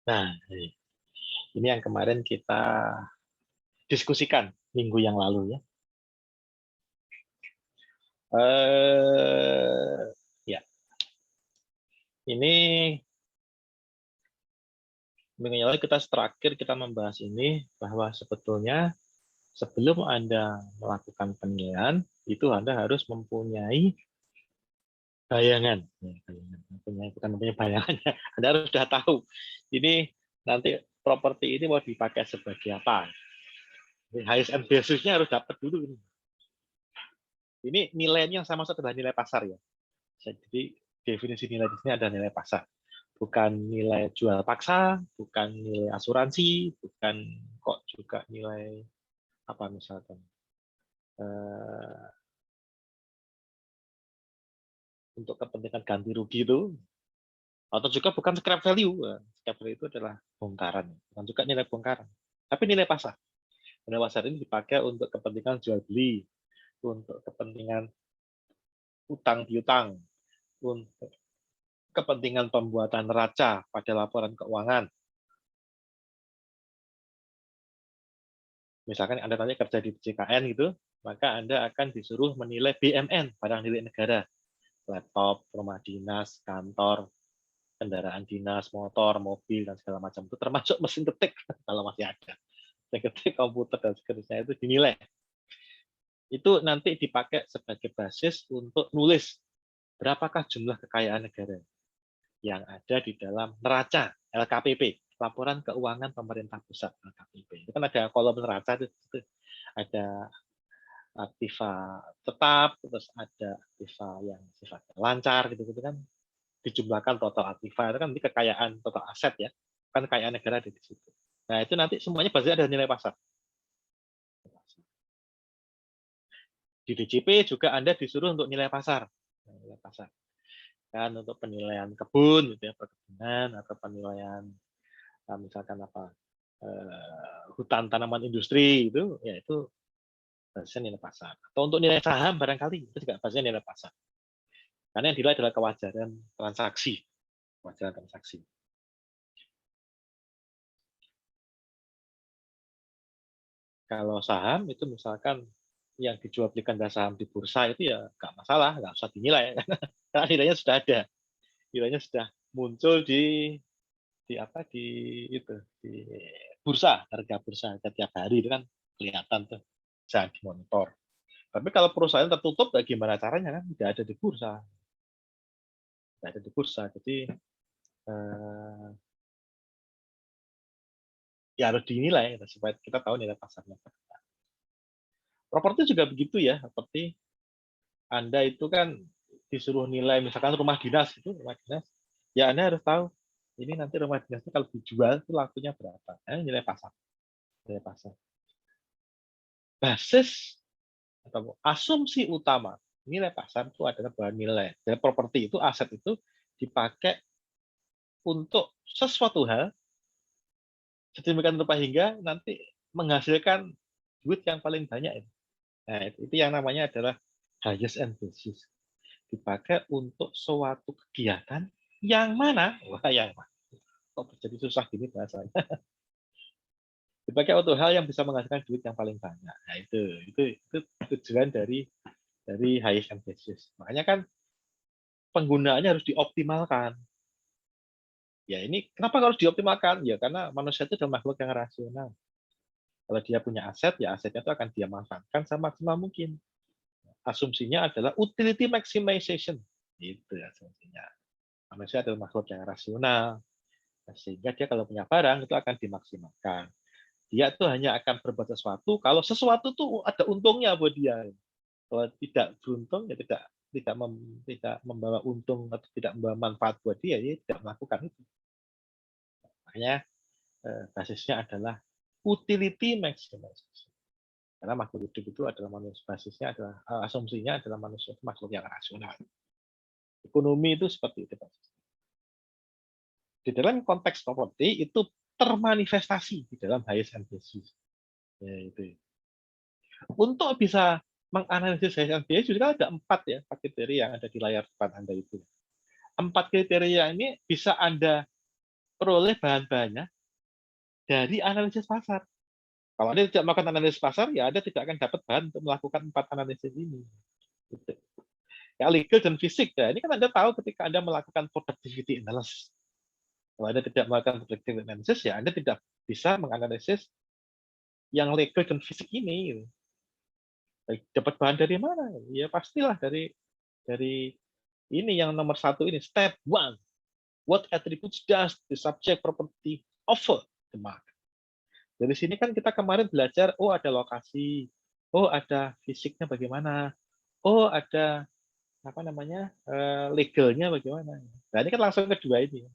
Nah, ini yang kemarin kita diskusikan minggu yang lalu ya. Ya, ini minggu yang lalu kita terakhir kita membahas ini bahwa sebetulnya sebelum Anda melakukan penilaian itu Anda harus mempunyai bayangan. Bukan mempunyai bayangannya. Anda harus sudah tahu ini nanti properti ini mau dipakai sebagai apa. Highest and basis-nya harus dapat dulu. Ini nilainya yang sama adalah nilai pasar ya. Jadi definisi nilai di sini ada nilai pasar, bukan nilai jual paksa, bukan nilai asuransi, bukan kok juga nilai apa misalkan untuk kepentingan ganti rugi itu, atau juga bukan scrap value. Scrap value itu adalah bongkaran, bukan juga nilai bongkaran, tapi nilai pasar. Nilai pasar ini dipakai untuk kepentingan jual beli, untuk kepentingan utang piutang, untuk kepentingan pembuatan neraca pada laporan keuangan. Misalkan Anda nanti kerja di JKN gitu, maka Anda akan disuruh menilai BMN, barang milik negara. Laptop, rumah dinas, kantor, kendaraan dinas, motor, mobil, dan segala macam. Itu termasuk mesin ketik, kalau masih ada. Mesin ketik, komputer, dan seterusnya itu dinilai. Itu nanti dipakai sebagai basis untuk nulis berapakah jumlah kekayaan negara yang ada di dalam neraca LKPP, laporan keuangan pemerintah pusat LKPP. Itu kan ada kolom neraca itu ada aktiva tetap, terus ada aktiva yang sifatnya lancar gitu-gitu kan, dijumlahkan total aktiva itu kan nanti kekayaan total aset ya, kan kekayaan negara di situ. Nah itu nanti semuanya basisnya ada nilai pasar. Di DJP juga Anda disuruh untuk nilai pasar, nilai pasar kan untuk penilaian kebun gitu ya, perkebunan atau penilaian misalkan apa hutan tanaman industri itu ya itu basisnya nilai pasar. Atau untuk nilai saham barangkali itu juga basisnya nilai pasar. Karena yang dinilai adalah kewajaran transaksi. Kewajaran transaksi. Kalau saham itu misalkan yang dijual belikan saham di bursa itu ya nggak masalah, nggak usah dinilai karena nilainya sudah ada, nilainya sudah muncul di apa itu di bursa, harga bursa setiap hari itu kan kelihatan tuh, bisa dimonitor. Tapi kalau perusahaan tertutup, bagaimana caranya kan tidak ada di bursa, tidak ada di bursa, jadi ya harus dinilai supaya kita tahu nilai pasarnya. Properti juga begitu ya, seperti Anda itu kan disuruh nilai misalkan rumah dinas itu, rumah dinas, ya Anda harus tahu ini nanti rumah dinas itu kalau dijual itu lakunya berapa. Nilai pasar. Nilai pasar. Basis atau asumsi utama nilai pasar itu adalah bahwa nilai dari properti itu, aset itu dipakai untuk sesuatu hal sedemikian rupa hingga nanti menghasilkan duit yang paling banyak. Nah, itu yang namanya adalah highest and basis. Dipakai untuk suatu kegiatan yang mana, wah yang mana? Kok jadi susah gini bahasanya. Dipakai untuk hal yang bisa menghasilkan duit yang paling banyak. Nah, itu tujuan dari highest and basis. Makanya kan penggunaannya harus dioptimalkan. Ya ini kenapa harus dioptimalkan? Ya karena manusia itu adalah makhluk yang rasional. Kalau dia punya aset, ya asetnya itu akan dia manfaatkan semaksimal mungkin. Asumsinya adalah utility maximization. Itu asumsinya. Manusia adalah makhluk yang rasional, sehingga dia kalau punya barang itu akan dimaksimalkan. Dia tuh hanya akan berbuat sesuatu kalau sesuatu tuh ada untungnya buat dia. Kalau tidak beruntung ya tidak membawa untung atau tidak membawa manfaat buat dia, dia tidak melakukan itu. Makanya basisnya adalah utility maximization. Karena makhluk hidup itu adalah manusia, basisnya adalah asumsinya adalah manusia itu makhluk yang rasional. Ekonomi itu seperti itu. Di dalam konteks properti itu termanifestasi di dalam highest and basis. Ya, itu. Untuk bisa menganalisis highest and basis juga ada 4 ya, 4 kriteria yang ada di layar depan Anda itu. 4 kriteria ini bisa Anda peroleh bahan-bahannya dari analisis pasar. Kalau Anda tidak melakukan analisis pasar, ya Anda tidak akan dapat bahan untuk melakukan 4 analisis ini. Gitu. Ya, legal dan fisik. Ya, ini kan Anda tahu ketika Anda melakukan productivity analysis. Kalau Anda tidak melakukan productivity analysis, ya Anda tidak bisa menganalisis yang legal dan fisik ini. Dapat bahan dari mana? Ya pastilah dari ini yang nomor satu ini. Step one. What attributes does the subject property offer the market? Dari sini kan kita kemarin belajar, oh ada lokasi, oh ada fisiknya bagaimana, oh ada apa namanya legalnya bagaimana. Nah ini kan langsung kedua ini.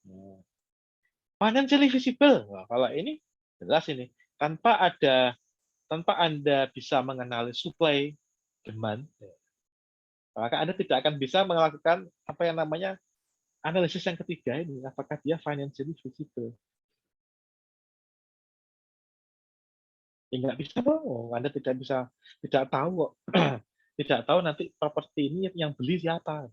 Nah, financially visible. Nah, kalau ini jelas ini tanpa Anda bisa mengenali supply demand, maka Anda tidak akan bisa melakukan apa yang namanya analisis yang ketiga ini, apakah dia financially visible. Ya nggak bisa dong, Anda tidak tahu kok. Tidak tahu nanti properti ini yang beli siapa.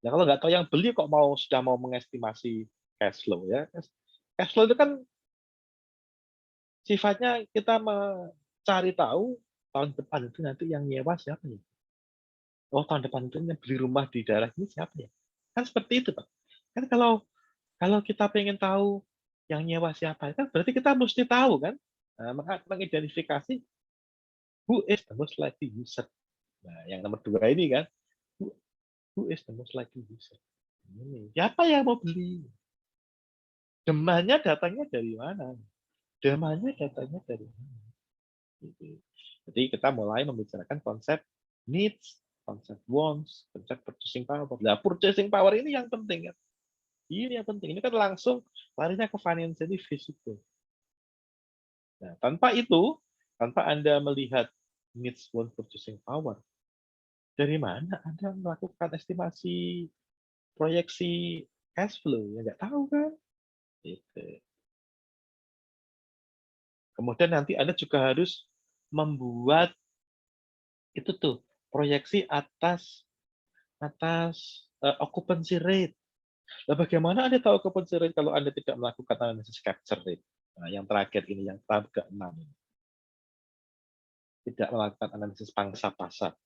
Ya kalau nggak tahu yang beli kok sudah mau mengestimasi cash flow ya. Cash flow itu kan sifatnya kita mencari tahu tahun depan itu nanti yang nyewa siapa ya. Oh tahun depan itu yang beli rumah di daerah ini siapa ya. Kan seperti itu Pak. Kan kalau kalau kita pengen tahu yang nyewa siapa, kan berarti kita mesti tahu kan, mengidentifikasi who is the most likely user. Nah, yang nomor dua ini kan, who, who is the most likely user. Ini siapa yang mau beli? Demandnya datangnya dari mana? Demandnya datangnya dari mana? Gitu. Jadi kita mulai membicarakan konsep needs, konsep wants, konsep purchasing power. Nah, purchasing power ini yang penting ya. Ini yang penting. Ini kan langsung larinya ke financially visible. Nah, tanpa Anda melihat needs, want, purchasing power, dari mana Anda melakukan estimasi proyeksi cash flow? Ya nggak tahu kan? Gitu. Kemudian nanti Anda juga harus membuat itu tuh proyeksi atas atas occupancy rate. Nah, bagaimana Anda tahu occupancy rate kalau Anda tidak melakukan analisis capture rate? Nah, yang terakhir ini, yang tahap ke-6 ini. Tidak melakukan analisis pangsa pasar.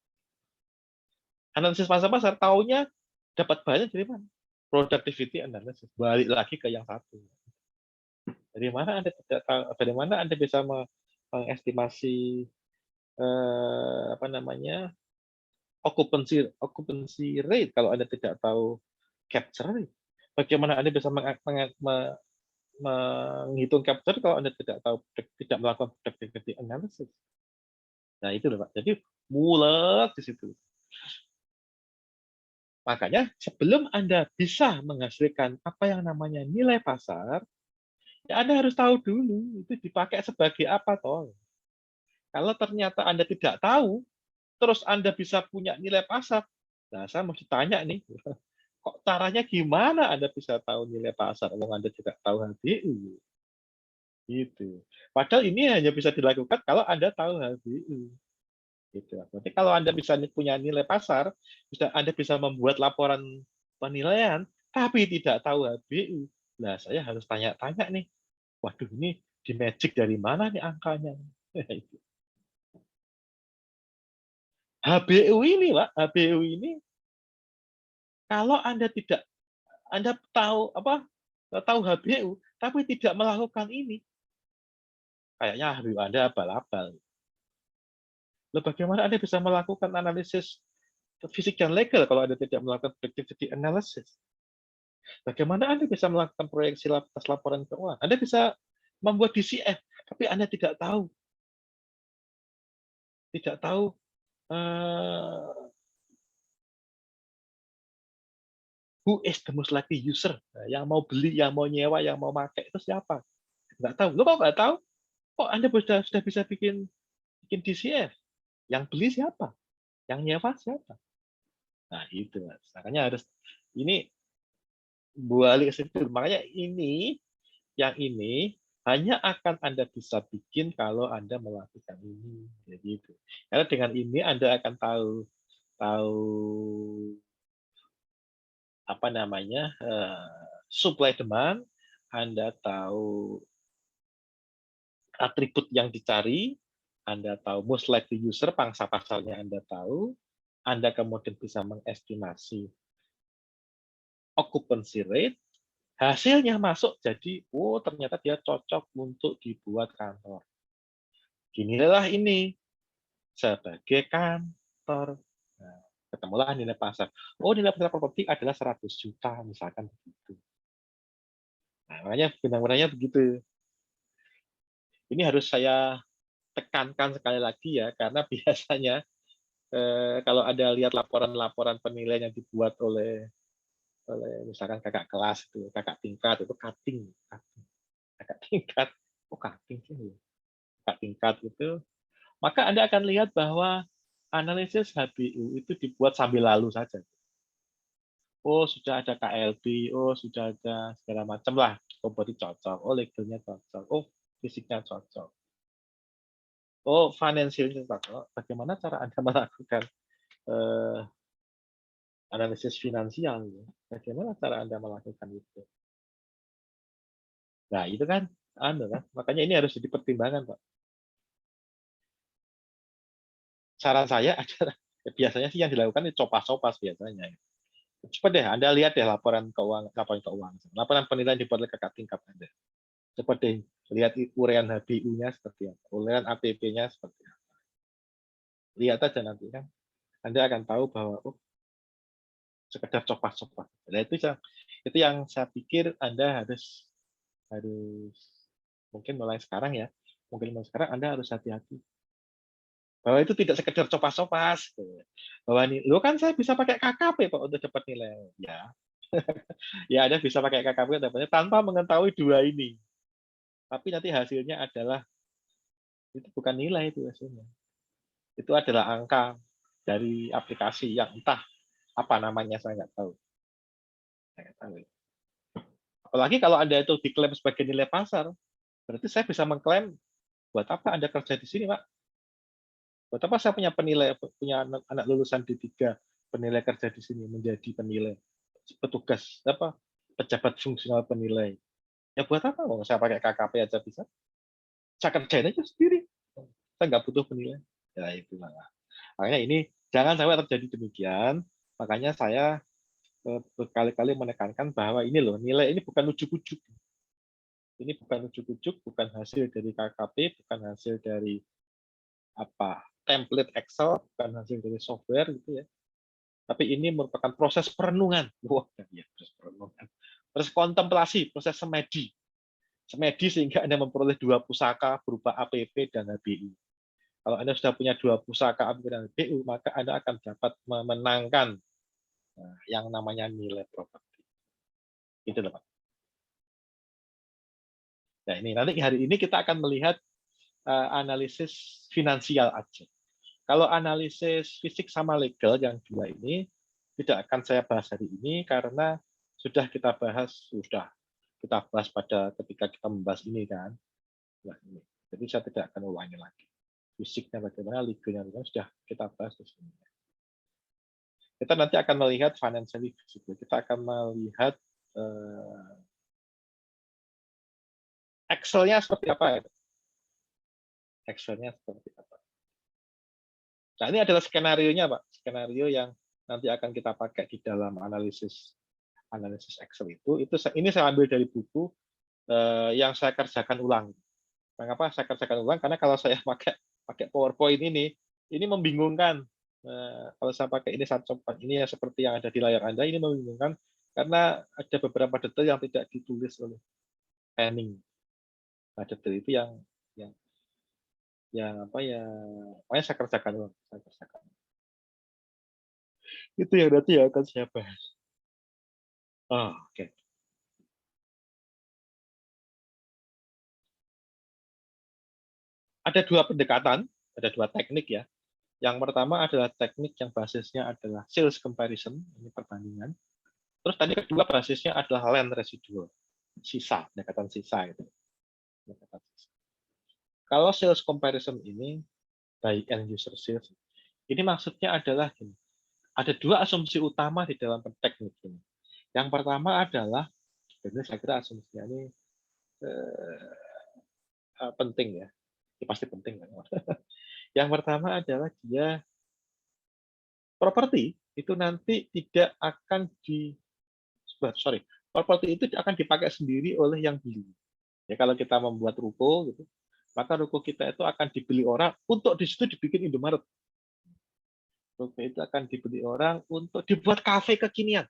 Analisis pangsa pasar, taunya dapat banyak dari mana? Productivity analysis. Balik lagi ke yang satu. Dari mana Anda tidak tahu? Dari mana Anda bisa mengestimasi apa namanya occupancy occupancy rate kalau Anda tidak tahu capture rate? Bagaimana Anda bisa menghitung capture kalau Anda tidak melakukan productivity analysis? Nah itu loh Pak. Jadi mulai di situ. Makanya sebelum Anda bisa menghasilkan apa yang namanya nilai pasar, ya Anda harus tahu dulu itu dipakai sebagai apa toh. Kalau ternyata Anda tidak tahu, terus Anda bisa punya nilai pasar, nah saya mesti tanya nih, kok caranya gimana Anda bisa tahu nilai pasar kalau Anda tidak tahu HBU? Gitu. Padahal ini hanya bisa dilakukan kalau Anda tahu HBU. Gitu. Berarti kalau Anda bisa punya nilai pasar, Anda bisa membuat laporan penilaian, tapi tidak tahu HBU. Nah, saya harus tanya-tanya nih, waduh ini di magic dari mana nih angkanya? HBU ini, Pak, HBU ini kalau Anda tahu tahu HBU, tapi tidak melakukan ini, kayaknya HBU Anda abal-abal. Loh, bagaimana Anda bisa melakukan analisis fisik dan legal kalau Anda tidak melakukan productivity analysis? Bagaimana Anda bisa melakukan proyeksi atas laporan keuangan? Anda bisa membuat DCF, tapi Anda tidak tahu who is the most likely user. Nah, yang mau beli, yang mau nyewa, yang mau pakai itu siapa? Nggak tahu. Lo kok nggak tahu? Kok Anda sudah bisa bikin DCF? Yang beli siapa? Yang nyewa siapa? Nah itu Mas. Makanya harus ini balik ke situ. Makanya yang ini hanya akan Anda bisa bikin kalau Anda melakukan ini. Jadi itu. Karena dengan ini Anda akan tahu tahu apa namanya supply demand, Anda tahu atribut yang dicari, Anda tahu most likely user, pangsa pasarnya Anda tahu, Anda kemudian bisa mengestimasi occupancy rate, hasilnya masuk jadi, oh ternyata dia cocok untuk dibuat kantor. Dinilailah ini sebagai kantor. Nah, ketemulah nilai pasar. Oh, nilai pasar properti adalah 100 juta, misalkan begitu. Nah, makanya benang-benangnya begitu. Ini harus saya tekankan sekali lagi ya, karena biasanya kalau ada lihat laporan-laporan penilaian yang dibuat oleh misalkan kakak kelas itu, kakak tingkat itu cutting, kakak tingkat, oh cutting sih, kakak tingkat itu, maka Anda akan lihat bahwa analisis HBU itu dibuat sambil lalu saja. Oh sudah ada KLB, oh sudah ada segala macam lah, oh berarti cocok, oh legalnya cocok, oh fisiknya cocok, oh financialnya cocok. Bagaimana cara Anda melakukan eh, analisis finansial? Bagaimana cara Anda melakukan itu? Nah itu kan, makanya ini harus jadi pertimbangan, Pak. Saran saya adalah biasanya sih yang dilakukan itu copas-copas biasanya. Coba deh Anda lihat deh laporan penilaian dibuat oleh kakak tingkat Anda. Coba deh lihat uraian HBU-nya seperti apa, uraian APP-nya seperti apa. Lihat aja nanti kan, Anda akan tahu bahwa oh sekedar copas-copas. Nah itu yang saya pikir Anda harus harus mungkin mulai sekarang ya, mungkin mulai sekarang Anda harus hati-hati bahwa itu tidak sekedar copas-copas. Bahwa nih, lo kan saya bisa pakai KKP Pak untuk dapat nilai. Ya, ya Anda bisa pakai KKP dapatnya tanpa mengetahui dua ini. Tapi nanti hasilnya adalah itu bukan nilai itu hasilnya. Itu adalah angka dari aplikasi yang entah apa namanya saya nggak tahu. Saya nggak tahu. Apalagi kalau Anda itu diklaim sebagai nilai pasar, berarti saya bisa mengklaim buat apa Anda kerja di sini, Pak? Buat apa saya punya penilai, punya anak lulusan D3 penilai kerja di sini menjadi penilai petugas apa pejabat fungsional penilai. Ya buat apa? Oh, saya pakai KKP aja bisa. Saya kerjain aja sendiri. Saya nggak butuh penilai. Ya itulah. Makanya ini jangan sampai terjadi demikian. Makanya saya berkali-kali menekankan bahwa ini loh nilai ini bukan ujuk-ujuk. Ini bukan ujuk-ujuk, bukan hasil dari KKP, bukan hasil dari apa template Excel, bukan hasil dari software gitu ya. Tapi ini merupakan proses perenungan. Wah, ya, proses perenungan. Proses kontemplasi, proses semedi. Semedi sehingga Anda memperoleh dua pusaka berupa APP dan HBU. Kalau Anda sudah punya dua pusaka APP dan HBU, maka Anda akan dapat memenangkan yang namanya nilai properti. Itu loh, Pak. Nah, ini nanti hari ini kita akan melihat analisis finansial aja. Kalau analisis fisik sama legal yang dua ini tidak akan saya bahas hari ini karena sudah kita bahas pada ketika kita membahas ini kan. Nah, ini. Jadi saya tidak akan ulangi lagi. Fisiknya bagaimana, legalnya bagaimana sudah kita bahas di sini. Kita nanti akan melihat financially visible. Kita akan melihat Excel-nya seperti apa. Excel-nya seperti apa. Nah, ini adalah skenario-nya, Pak. Skenario yang nanti akan kita pakai di dalam analisis Excel itu. Ini saya ambil dari buku yang saya kerjakan ulang. Mengapa saya kerjakan ulang? Karena kalau saya pakai PowerPoint ini membingungkan. Kalau saya pakai ini saya coba ini ya seperti yang ada di layar Anda ini membingungkan karena ada beberapa detail yang tidak ditulis oleh planning. Nah, detail itu yang apa ya, makanya saya kerjakan ulang. Saya kerjakan. Itu yang nanti ya akan saya bahas. Oh, oke. Ada dua pendekatan, ada dua teknik ya. Yang pertama adalah teknik yang basisnya adalah sales comparison, ini perbandingan. Terus tadi kedua basisnya adalah land residual, sisa, pendekatan sisa itu. Kalau sales comparison ini by end user sales, ini maksudnya adalah gini, ada dua asumsi utama di dalam teknik ini. Yang pertama adalah Jadi saya kira asumsinya ini penting ya. Ya pasti penting kan. Yang pertama adalah dia properti itu nanti tidak akan properti itu akan dipakai sendiri oleh yang beli. Ya kalau kita membuat ruko gitu, maka ruko kita itu akan dibeli orang untuk di situ dibikin Indomaret. Ruko itu akan dibeli orang untuk dibuat kafe kekinian.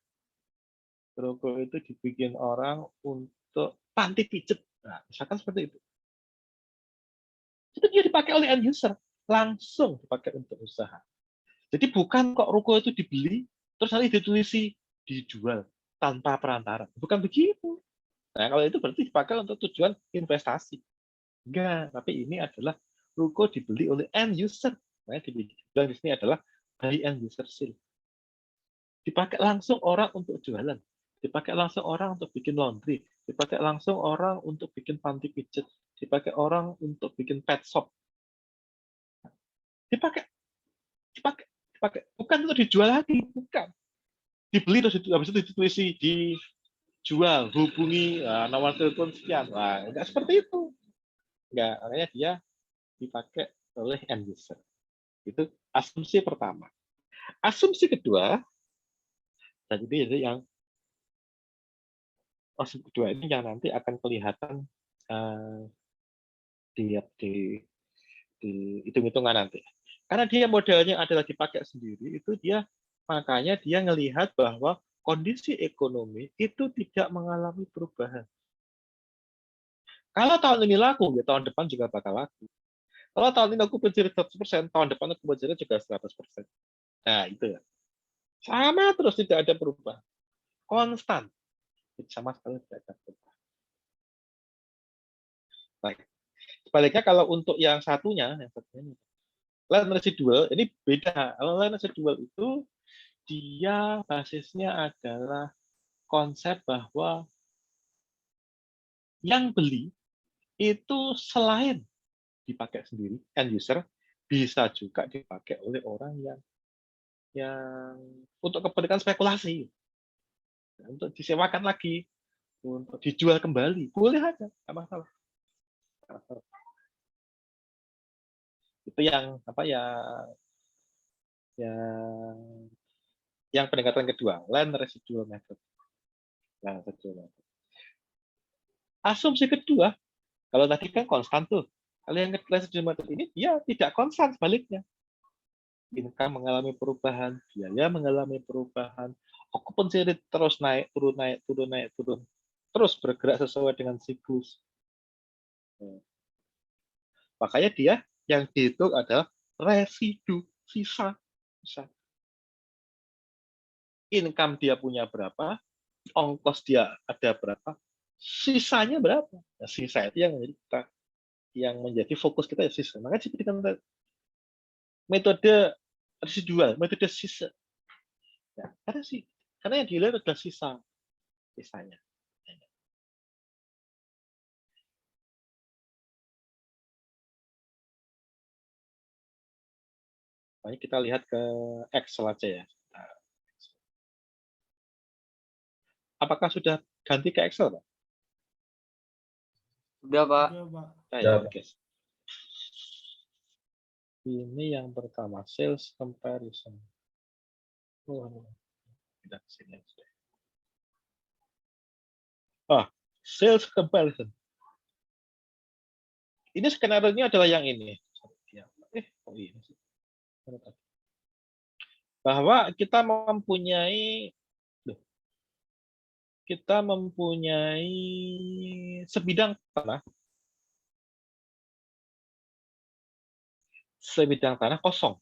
Ruko itu dibikin orang untuk panti pijat. Nah, misalkan seperti itu. Itu dia dipakai oleh end user, langsung dipakai untuk usaha. Jadi bukan kok ruko itu dibeli, terus nanti ditulisi dijual tanpa perantara. Bukan begitu. Nah, kalau itu berarti dipakai untuk tujuan investasi. Enggak, tapi ini adalah ruko dibeli oleh end user. Nah, dibilang di sini adalah by end user sale. Dipakai langsung orang untuk jualan. Dipakai langsung orang untuk bikin laundry. Dipakai langsung orang untuk bikin panti pijat. Dipakai orang untuk bikin pet shop. Dipakai, dipakai, dipakai. Bukan untuk dijual lagi, bukan. Dibeli terus habis itu ditulis dijual, hubungi nomor telepon sekian. Nah, enggak seperti itu. Enggak, makanya dia dipakai oleh end user. Itu asumsi pertama. Asumsi kedua, dan ini yang asumsi kedua ini yang nanti akan kelihatan di hitung-hitungan nanti. Karena dia modelnya adalah dipakai sendiri, itu dia makanya dia ngelihat bahwa kondisi ekonomi itu tidak mengalami perubahan. Kalau tahun ini laku, ya tahun depan juga bakal laku. Kalau tahun ini aku pencuri 100%, tahun depan aku pencuri juga 100%. Nah, itu ya. Sama terus, tidak ada perubahan. Konstan. Sama sekali tidak ada perubahan. Baik. Sebaliknya kalau untuk yang satunya land residual, ini beda. Kalau land residual itu, dia basisnya adalah konsep bahwa yang beli itu selain dipakai sendiri, end user, bisa juga dipakai oleh orang yang untuk kepentingan spekulasi, untuk disewakan lagi, untuk dijual kembali, boleh aja, nggak masalah. Itu yang apa ya, yang pendekatan kedua, land residual method. Land residual method. Asumsi kedua, kalau tadi kan konstan tuh, kalau yang land residual method ini dia tidak konstan, sebaliknya. Income mengalami perubahan, biaya mengalami perubahan, occupancy rate terus naik, turun, naik, turun, naik, turun. Terus bergerak sesuai dengan siklus. Makanya dia yang dihitung adalah residu, sisa. Income dia punya berapa, ongkos dia ada berapa, sisanya berapa. Nah, sisa itu yang menjadi fokus kita ya sisa. Makanya diberikan metode residual, metode sisa. Ya, karena yang dilihat adalah sisanya. Mari kita lihat ke Excel aja ya. Apakah sudah ganti ke Excel, Pak? Sudah, Pak. Nah, ya, oke. Ini yang pertama, sales comparison. Tidak sini. Sales comparison. Ini skenario-nya adalah yang ini. Ini sih. Bahwa kita mempunyai sebidang tanah kosong.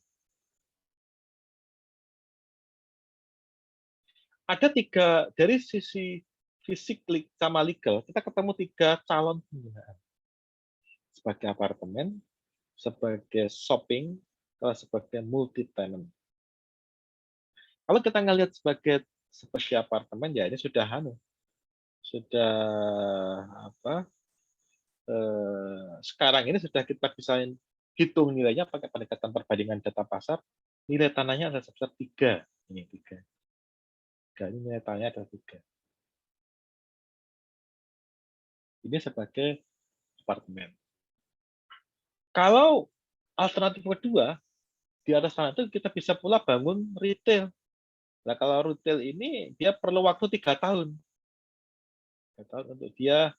Ada tiga, dari sisi fisik sama legal, kita ketemu tiga calon penggunaan. Sebagai apartemen, sebagai shopping, sebagai multi-tenant. Kalau kita ngelihat sebagai apartemen, ya ini sudah sekarang ini sudah kita bisa hitung nilainya pakai pendekatan perbandingan data pasar. Nilai tanahnya ada sebesar 3. Ini 3. Ini nilai tanahnya ada 3. Ini sebagai apartemen. Kalau alternatif kedua, di atas tanah itu kita bisa pula bangun retail. Nah, kalau retail ini dia perlu waktu 3 tahun. 3 tahun untuk dia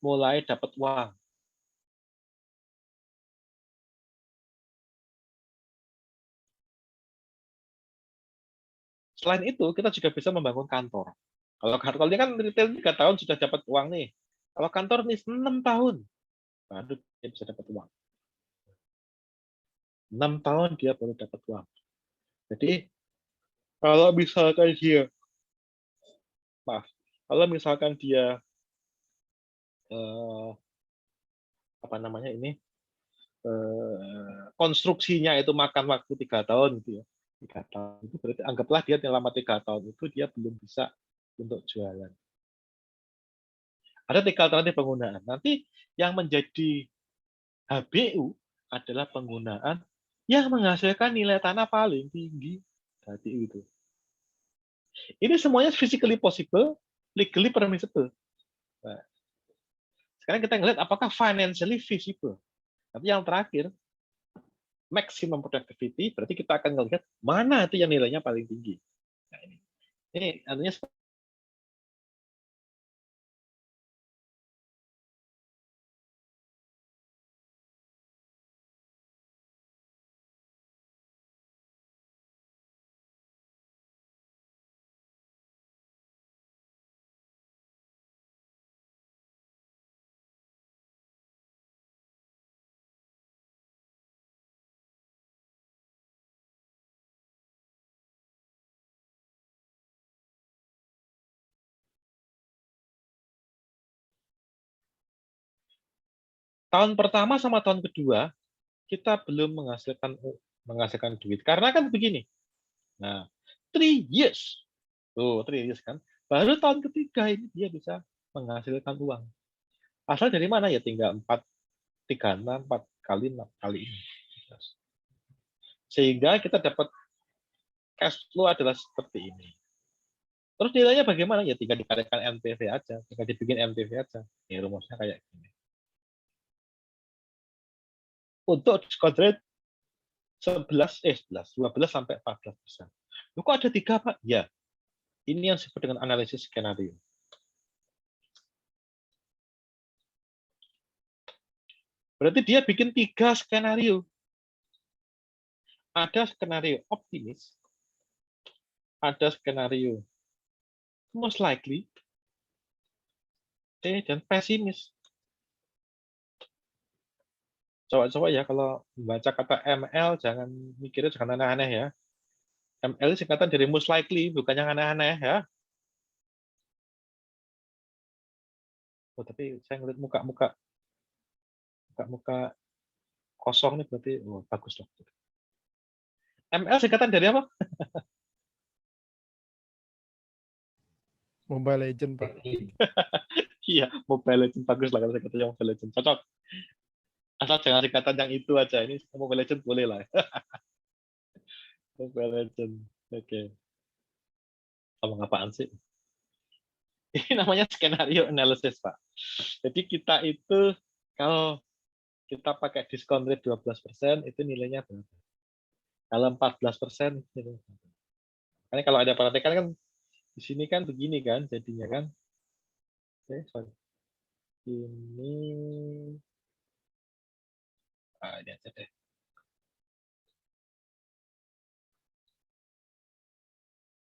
mulai dapat uang. Selain itu, kita juga bisa membangun kantor. Kalau kantor ini kan retail 3 tahun sudah dapat uang nih. Kalau kantor nih 6 tahun, baru dia bisa dapat uang. 6 tahun dia baru dapat uang. Jadi kalau misalkan dia, maaf, kalau misalkan dia apa namanya ini konstruksinya itu makan waktu 3 tahun gitu ya, 3 tahun itu berarti anggaplah dia selama 3 tahun itu dia belum bisa untuk jualan. Ada 3 alternatif penggunaan. Nanti yang menjadi HBU adalah penggunaan yang menghasilkan nilai tanah paling tinggi tadi itu. Ini semuanya physically possible, legally permissible. Nah, sekarang kita ngelihat apakah financially feasible. Tapi yang terakhir, maximum productivity, berarti kita akan melihat mana itu yang nilainya paling tinggi. Nah, ini artinya tahun pertama sama tahun kedua kita belum menghasilkan duit karena kan begini. Nah, 3 years. Tuh, 3 years kan. Baru tahun ketiga ini dia bisa menghasilkan uang. Asal dari mana ya? Tinggal 4 kali 6 kali ini. Sehingga kita dapat cash flow adalah seperti ini. Terus nilainya bagaimana? Ya tinggal dikalikan NPV aja, tinggal dibikin NPV aja. Ya rumusnya kayak gini. Untuk discount rate 12 sampai 14%. Loh, kok ada 3, Pak? Ya, ini yang disebut dengan analisis skenario. Berarti dia bikin 3 skenario. Ada skenario optimis, ada skenario most likely, dan pesimis. Coba-coba ya kalau membaca kata ML jangan mikirnya jangan aneh-aneh ya. ML itu singkatan dari most likely, bukan yang aneh-aneh ya. Oh, tapi saya ngeliat muka-muka kosong nih berarti bagus loh. ML singkatan dari apa? Mobile Legend, Pak. Iya, Mobile Legends bagus lah kalau singkatannya Mobile Legends. Cocok. Asal jangan singkatan yang itu aja. Ini Mobile Legends boleh lah. Mobile Legends. Oke. Ngomong apaan sih? Ini namanya skenario analysis, Pak. Jadi kita itu kalau kita pakai diskon rate 12%, itu nilainya berapa? Kalau 14%, karena kalau ada perhatikan kan di sini kan begini kan jadinya kan. Sorry. Ini ini aja deh.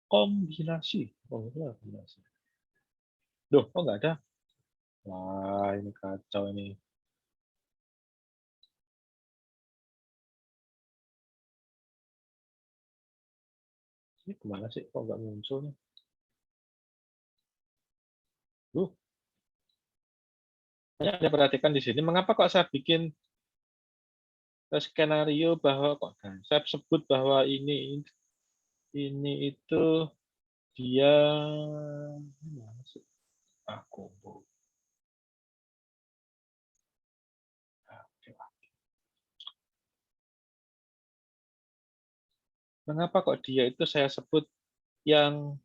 Kombinasi. Oh, ini kombinasi. Duh, kok nggak ada? Wah, ini kacau ini. Ini kemana sih? Kok nggak muncul nih? Saya perhatikan di sini. Mengapa kok saya bikin skenario bahwa kok saya sebut bahwa ini itu dia aku mengapa kok dia itu saya sebut yang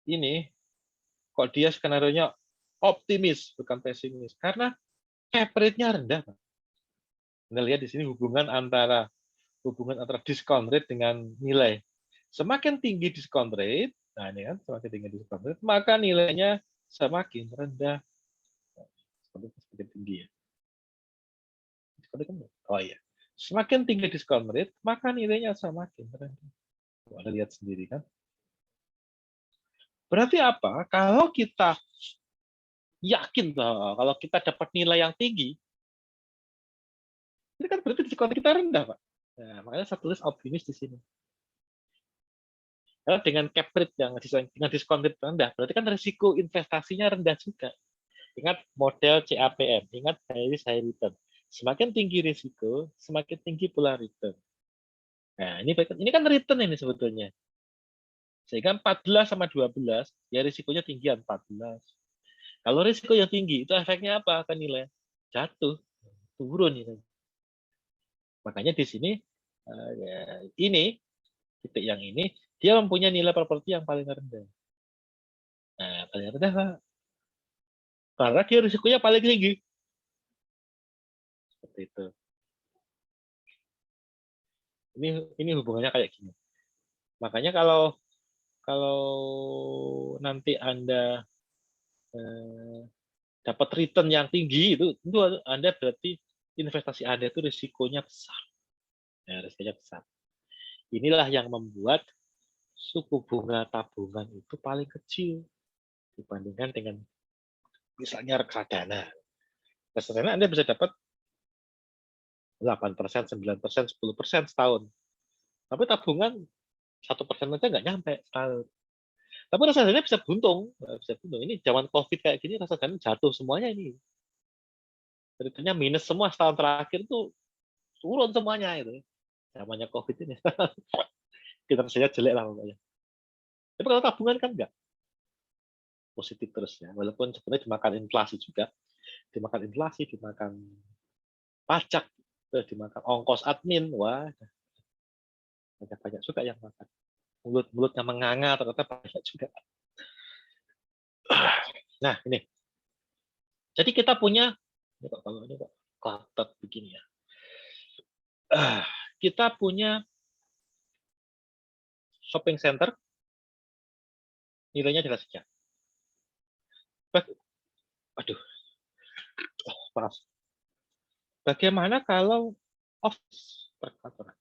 ini Kok dia skenario-nya optimis, bukan pesimis? Karena cap rate-nya rendah, Pak. Anda lihat di sini hubungan antara discount rate dengan nilai. Semakin tinggi discount rate, nah ini kan semakin tinggi discount rate, maka nilainya semakin rendah. Semakin tinggi ya. Oh iya. Semakin tinggi discount rate, maka nilainya semakin rendah. Anda lihat sendiri kan. Berarti apa? Kalau kita yakin bahwa kalau kita dapat nilai yang tinggi, ini kan berarti diskon kita rendah, Pak. Nah, makanya saya tulis optimis di sini. Kalau dengan cap rate yang dengan diskon rate rendah, berarti kan risiko investasinya rendah juga. Ingat model CAPM, ingat high risk high return. Semakin tinggi risiko, semakin tinggi pula return. Nah, ini kan return ini sebetulnya. Sehingga 14 sama 12, ya risikonya tinggi 14. Kalau risiko yang tinggi, itu efeknya apa ke nilai? Jatuh, turun. Gitu. Makanya di sini, ini, titik yang ini, dia mempunyai nilai properti yang paling rendah. Nah, paling rendah, Pak. Karena dia risikonya paling tinggi. Seperti itu. Ini hubungannya kayak gini. Makanya kalau nanti Anda dapat return yang tinggi, itu Anda berarti investasi Anda itu risikonya besar. Ya, risikonya besar. Inilah yang membuat suku bunga tabungan itu paling kecil dibandingkan dengan misalnya reksadana. Reksadana Anda bisa dapat 8%, 9%, 10% setahun. Tapi tabungan 1% aja nggak nyampe setahun. Tapi reksadana bisa buntung. Ini zaman COVID kayak gini, reksadana jatuh semuanya ini. Ceritanya minus semua setahun terakhir tuh turun semuanya itu. Zamannya COVID ini. Kita saja jelek lah pokoknya. Tapi kalau tabungan kan enggak. Positif terus ya. Walaupun sebenarnya dimakan inflasi juga. Dimakan inflasi, dimakan pajak, dimakan ongkos admin. Wah, banyak juga yang makan. Mulut-mulutnya menganga ternyata banyak juga. Nah, ini. Jadi kita punya, kalau ini kok kotak begini ya. Kita punya shopping center, nilainya jelas sekian. Aduh, maaf. Bagaimana kalau office perkantoran?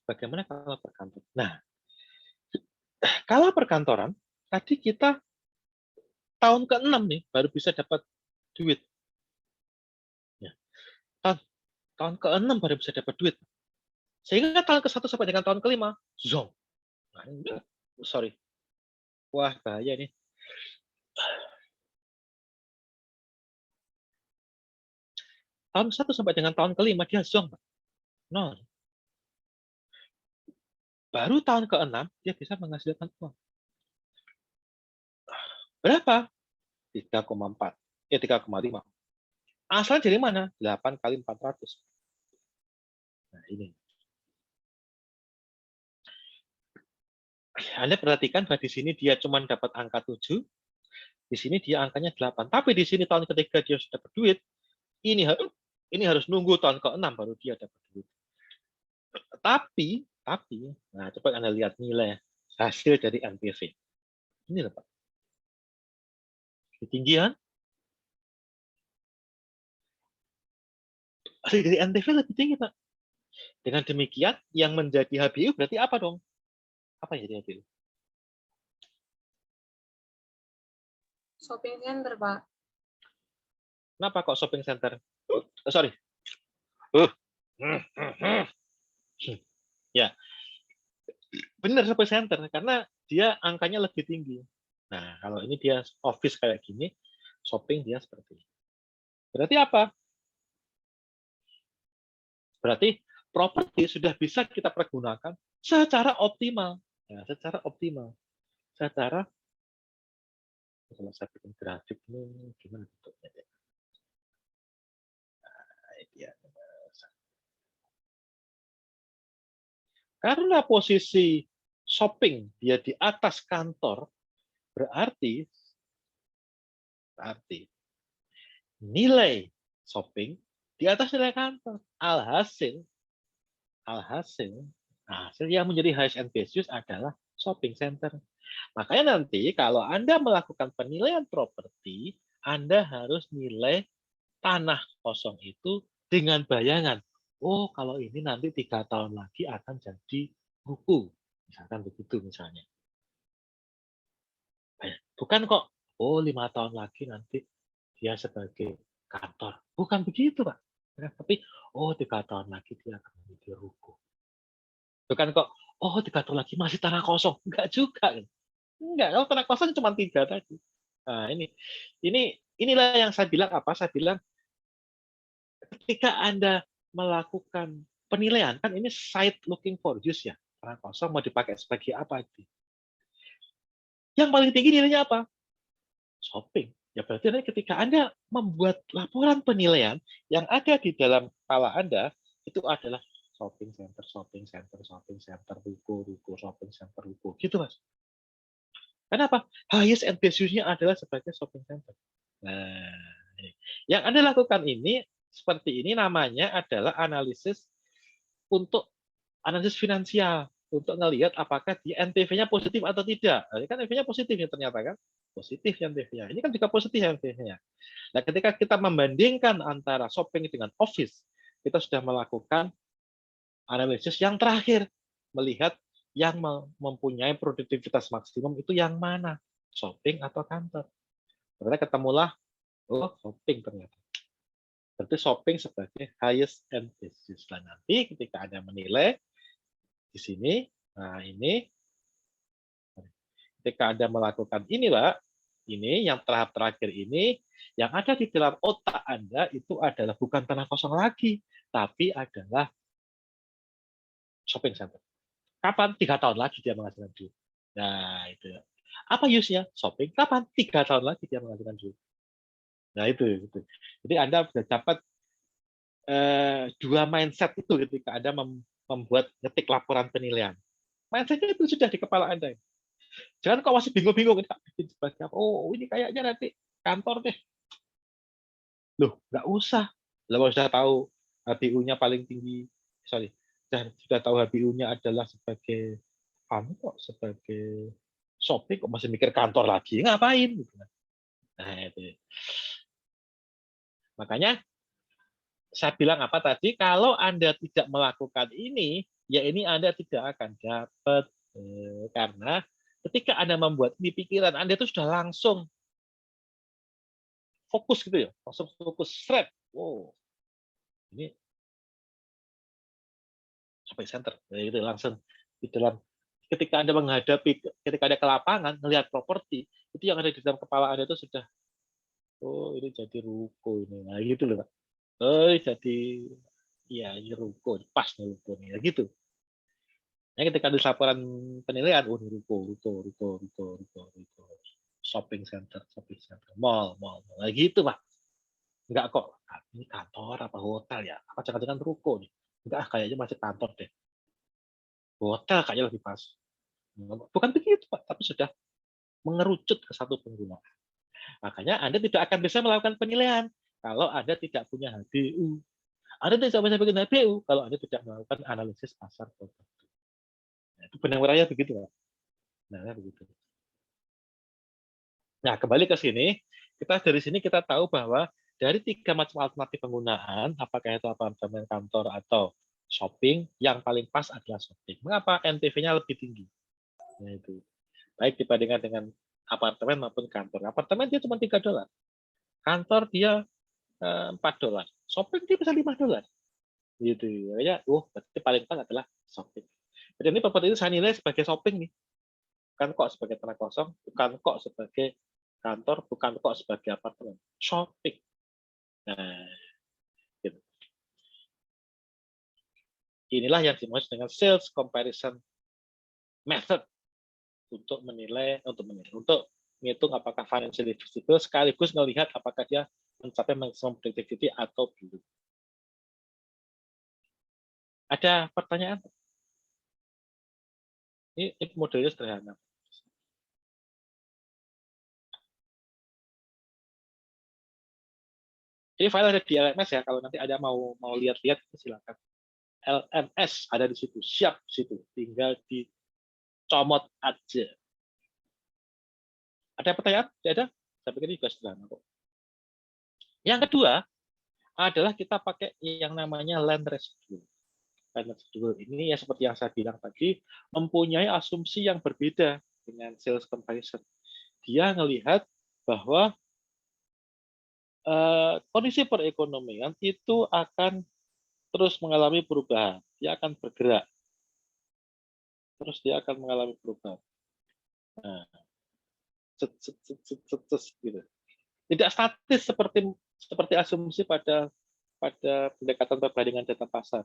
Bagaimana kalau perkantoran? Nah, kalau perkantoran, tadi kita tahun ke-6 nih baru bisa dapat duit. Ya. Tahun ke-6 baru bisa dapat duit. Sehingga tahun ke-1 sampai dengan tahun ke-5, zong. Nah, sorry. Wah, bahaya nih. Tahun 1 sampai dengan tahun ke-5 dia zong. Nol. Baru tahun ke-6 dia bisa menghasilkan uang. Berapa? 3,4. Ya 3,5. Asalnya dari mana? 8 kali 400. Nah, ini. Anda perhatikan bahwa di sini dia cuma dapat angka 7, di sini dia angkanya 8. Tapi di sini tahun ketiga dia sudah dapat duit, ini harus nunggu tahun ke-6 baru dia dapat duit. Tapi, nah coba Anda lihat nilai hasil dari NPV. Ini loh, Pak. Ketinggian. Hasil dari NPV lebih tinggi, Pak. Dengan demikian, yang menjadi HBU berarti apa dong? Apa yang jadi HBU? Shopping center, Pak. Kenapa kok shopping center? Sorry. Ya, benar shopping center karena dia angkanya lebih tinggi. Nah, kalau ini dia office kayak gini, shopping dia seperti ini. Berarti apa? Berarti properti sudah bisa kita pergunakan secara optimal. Ya, secara optimal. Secara kalau saya bikin grafik ini gimana bentuknya ya? Nah, dia. Karena posisi shopping dia di atas kantor, Berarti berarti nilai shopping di atas nilai kantor. Alhasil, alhasil, hasil yang menjadi highest and best use adalah shopping center. Makanya nanti kalau Anda melakukan penilaian properti, Anda harus nilai tanah kosong itu dengan bayangan. Oh, kalau ini nanti 3 tahun lagi akan jadi ruko. Misalkan begitu misalnya. Bukan kok, oh 5 tahun lagi nanti dia sebagai kantor. Bukan begitu, Pak. Tapi, oh 3 tahun lagi dia akan menjadi ruko. Bukan kok, oh 3 tahun lagi masih tanah kosong. Enggak juga. Enggak, kalau tanah kosong cuma 3 tadi. Nah, inilah yang saya bilang apa? Saya bilang ketika Anda melakukan penilaian, kan ini site looking for use ya. Tanah kosong mau dipakai sebagai apa itu? Yang paling tinggi nilainya apa? Shopping. Ya berarti nanti ketika Anda membuat laporan penilaian, yang ada di dalam kepala Anda itu adalah shopping center, shopping center, shopping center, ruko, ruko, shopping center, ruko. Gitu, Mas. Kenapa? Highest and best use-nya adalah sebagai shopping center. Nah, yang Anda lakukan ini seperti ini namanya adalah analisis untuk analisis finansial untuk ngelihat apakah di NPV-nya positif atau tidak. Ini kan NPV-nya positif ya ternyata kan. Positif ya NPV-nya. Ini kan juga positif ya NPV-nya. Nah, ketika kita membandingkan antara shopping dengan office, kita sudah melakukan analisis yang terakhir, melihat yang mempunyai produktivitas maksimum itu yang mana, shopping atau kantor. Ternyata ketemulah, oh shopping ternyata. Berarti shopping sebagai highest and best use. Dan nanti ketika Anda menilai di sini, nah ini, ketika Anda melakukan ini, Pak, ini yang tahap terakhir ini, yang ada di dalam otak Anda itu adalah bukan tanah kosong lagi, tapi adalah shopping center. Kapan? 3 tahun lagi dia menghasilkan duit. Nah, itu. Apa use-nya? Shopping. Kapan? 3 tahun lagi dia menghasilkan duit. Nah, itu. Jadi Anda sudah dapat dua mindset itu ketika Anda membuat ngetik laporan penilaian. Mindset-nya itu sudah di kepala Anda. Jangan kok masih bingung-bingung, bikin sebagai apa? Oh, ini kayaknya nanti kantor deh. Loh, nggak usah. Kalau sudah tahu HBU-nya paling tinggi, sorry, sudah tahu HBU-nya adalah sebagai kok sebagai shopping kok masih mikir kantor lagi, ngapain? Gitu. Nah, itu. Makanya saya bilang apa tadi, kalau Anda tidak melakukan ini, ya ini Anda tidak akan dapat. Karena ketika Anda membuat ini, pikiran Anda itu sudah langsung fokus gitu ya, langsung fokus straight. Wow, ini shopping center. Itu langsung di dalam ketika Anda menghadapi, ketika Anda ke lapangan, melihat properti, itu yang ada di dalam kepala Anda itu sudah, oh ini jadi ruko ini. Nah gitu loh, Pak. Oh jadi, iya ini ruko, pas nih ruko nih, ya gitu. Nah, ketika ada laporan penilaian, oh ini ruko, shopping center, mall. Nah, gitu, Pak. Enggak kok, ini kantor apa hotel ya? Apa jangan-jangan ruko nih? Enggak, kayaknya masih kantor deh. Hotel kayaknya lebih pas. Bukan begitu, Pak, tapi sudah mengerucut ke satu penggunaan. Makanya Anda tidak akan bisa melakukan penilaian kalau Anda tidak punya HBU. Anda tidak bisa bikin HBU kalau Anda tidak melakukan analisis pasar properti. Nah, itu benang merahnya begitu, Pak. Nah, begitu. Nah, kembali ke sini, dari sini kita tahu bahwa dari 3 macam alternatif penggunaan, apakah itu apartemen, kantor, atau shopping, yang paling pas adalah shopping. Mengapa? NPV-nya lebih tinggi. Nah, itu. Baik dibandingkan dengan apartemen maupun kantor. Apartemen dia cuma $3. Kantor dia $4. Shopping dia bisa $5. Gitu. Ya, berarti paling pas adalah shopping. Jadi ini properti itu saya nilai sebagai shopping nih. Bukan kok sebagai tanah kosong, bukan kok sebagai kantor, bukan kok sebagai apartemen. Shopping. Nah, gitu. Inilah yang dimaksud dengan sales comparison method untuk menghitung apakah financially feasible sekaligus melihat apakah dia mencapai maximum productivity atau belum. Ada pertanyaan? Ini modelnya sederhana. Ini file ada di LMS ya. Kalau nanti ada mau lihat-lihat silakan. LMS ada di situ, siap di situ. Tinggal dicomot aja. Ada pertanyaan? Tidak ada? Saya pikir ini juga sederhana kok. Yang kedua adalah kita pakai yang namanya land residual. Land residual ini ya seperti yang saya bilang tadi, mempunyai asumsi yang berbeda dengan sales comparison. Dia melihat bahwa kondisi perekonomian itu akan terus mengalami perubahan. Dia akan bergerak. Terus dia akan mengalami perubahan. Nah, gitu. Tidak statis seperti asumsi pada pendekatan perbandingan data pasar.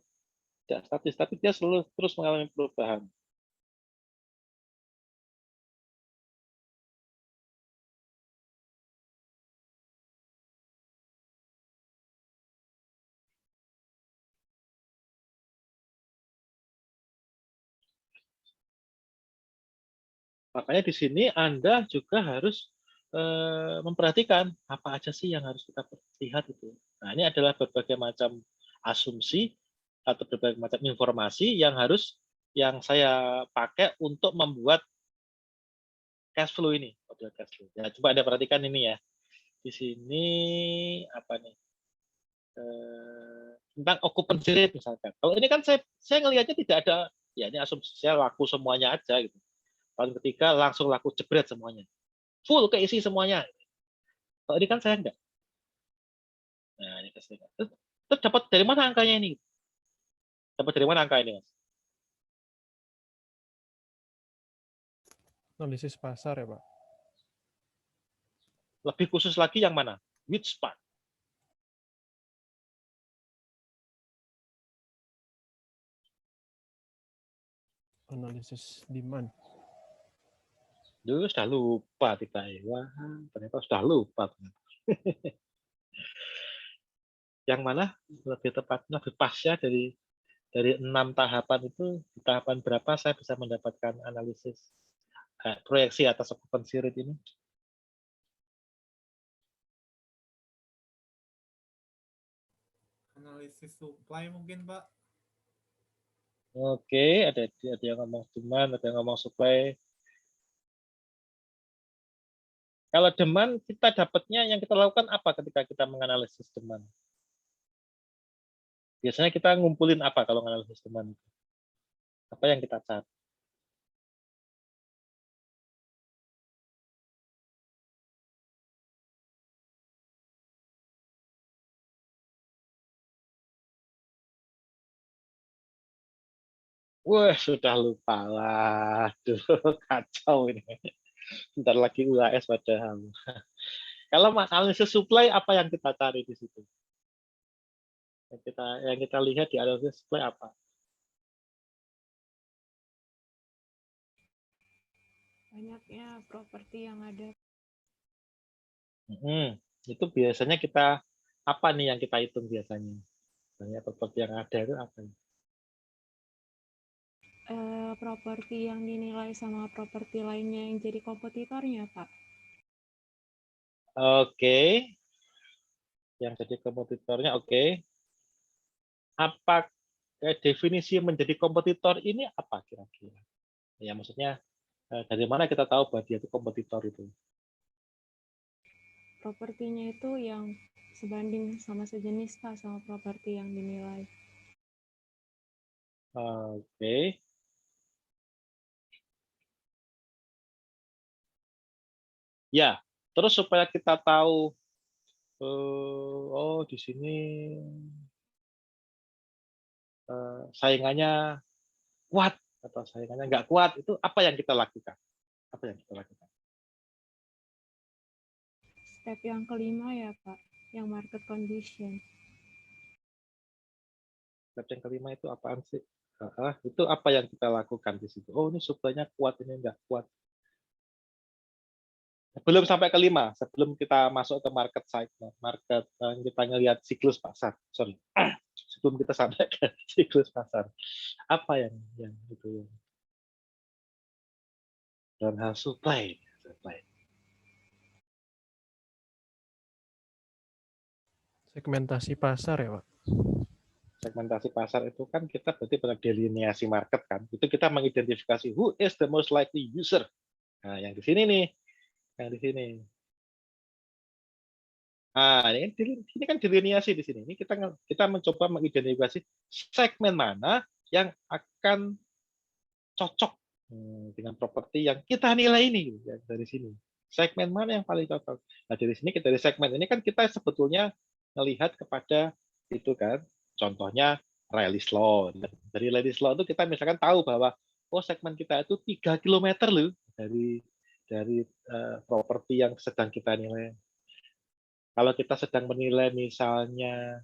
Tidak statis, tapi dia selalu terus mengalami perubahan. Makanya di sini Anda juga harus memperhatikan apa aja sih yang harus kita lihat itu. Nah, ini adalah berbagai macam asumsi atau berbagai macam informasi yang saya pakai untuk membuat cash flow ini, model cash flow. Ya, coba Anda perhatikan ini ya. Di sini apa nih? Tentang occupancy rate misalkan. Kalau ini kan saya ngelihatnya tidak ada, ya ini asumsi saya laku semuanya aja gitu. Tahun ketiga langsung laku jebret semuanya. Full keisi semuanya. Kalau ini kan saya enggak. Nah, ini kesini. Terus dapat dari mana angkanya ini? Dapat dari mana angka ini, Mas? Analisis pasar ya, Pak. Lebih khusus lagi yang mana? Which part? Analisis demand. Dulu sudah lupa kita. Wah, ternyata sudah lupa. Yang mana lebih tepatnya, lebih pasnya dari 6 tahapan itu, di tahapan berapa saya bisa mendapatkan analisis proyeksi atas occupancy rate ini? Analisis supply mungkin, Pak. Oke, ada yang ngomong demand, ada yang ngomong supply. Kalau demand, kita dapatnya yang kita lakukan apa ketika kita menganalisis demand? Biasanya kita ngumpulin apa kalau menganalisis demand? Apa yang kita cari? Wah, sudah lupa lah. Aduh, kacau ini. Bentar lagi UAS padahal. Kalau analisis supply, apa yang kita cari di situ? Yang kita lihat di analisis supply apa? Banyaknya properti yang ada. Itu biasanya kita apa nih yang kita hitung biasanya? Banyak properti yang ada itu apa? Properti yang dinilai sama properti lainnya yang jadi kompetitornya, Pak. Oke, yang jadi kompetitornya oke. Apa definisi menjadi kompetitor ini apa kira-kira? Ya maksudnya dari mana kita tahu bahwa dia itu kompetitor itu? Propertinya itu yang sebanding sama sejenis, Pak, sama properti yang dinilai. Oke. Ya, terus supaya kita tahu, oh di sini saingannya kuat atau saingannya nggak kuat, itu apa yang kita lakukan? Apa yang kita lakukan? Step yang kelima ya, Pak, yang market condition. Step yang kelima itu apaan sih? Itu apa yang kita lakukan di situ? Oh, ini supply-nya kuat, ini nggak kuat. Belum sampai kelima, sebelum kita masuk ke market cycle, kita ngelihat siklus pasar. Sorry, sebelum kita sampai ke siklus pasar, apa yang itu dalam hal supply. Saya Segmentasi pasar ya, Pak? Segmentasi pasar itu kan kita berarti pada delineasi market kan. Itu kita mengidentifikasi who is the most likely user. Nah, yang di sini nih, yang di sini. Nah, ini kan delineasi di sini. Ini kita mencoba mengidentifikasi segmen mana yang akan cocok dengan properti yang kita nilai ini dari sini. Segmen mana yang paling cocok? Nah, dari sini dari segmen ini kan kita sebetulnya melihat kepada itu kan, contohnya Rayleigh Law. Dari Rayleigh Law itu kita misalkan tahu bahwa oh segmen kita itu 3 kilometer loh dari properti yang sedang kita nilai. Kalau kita sedang menilai misalnya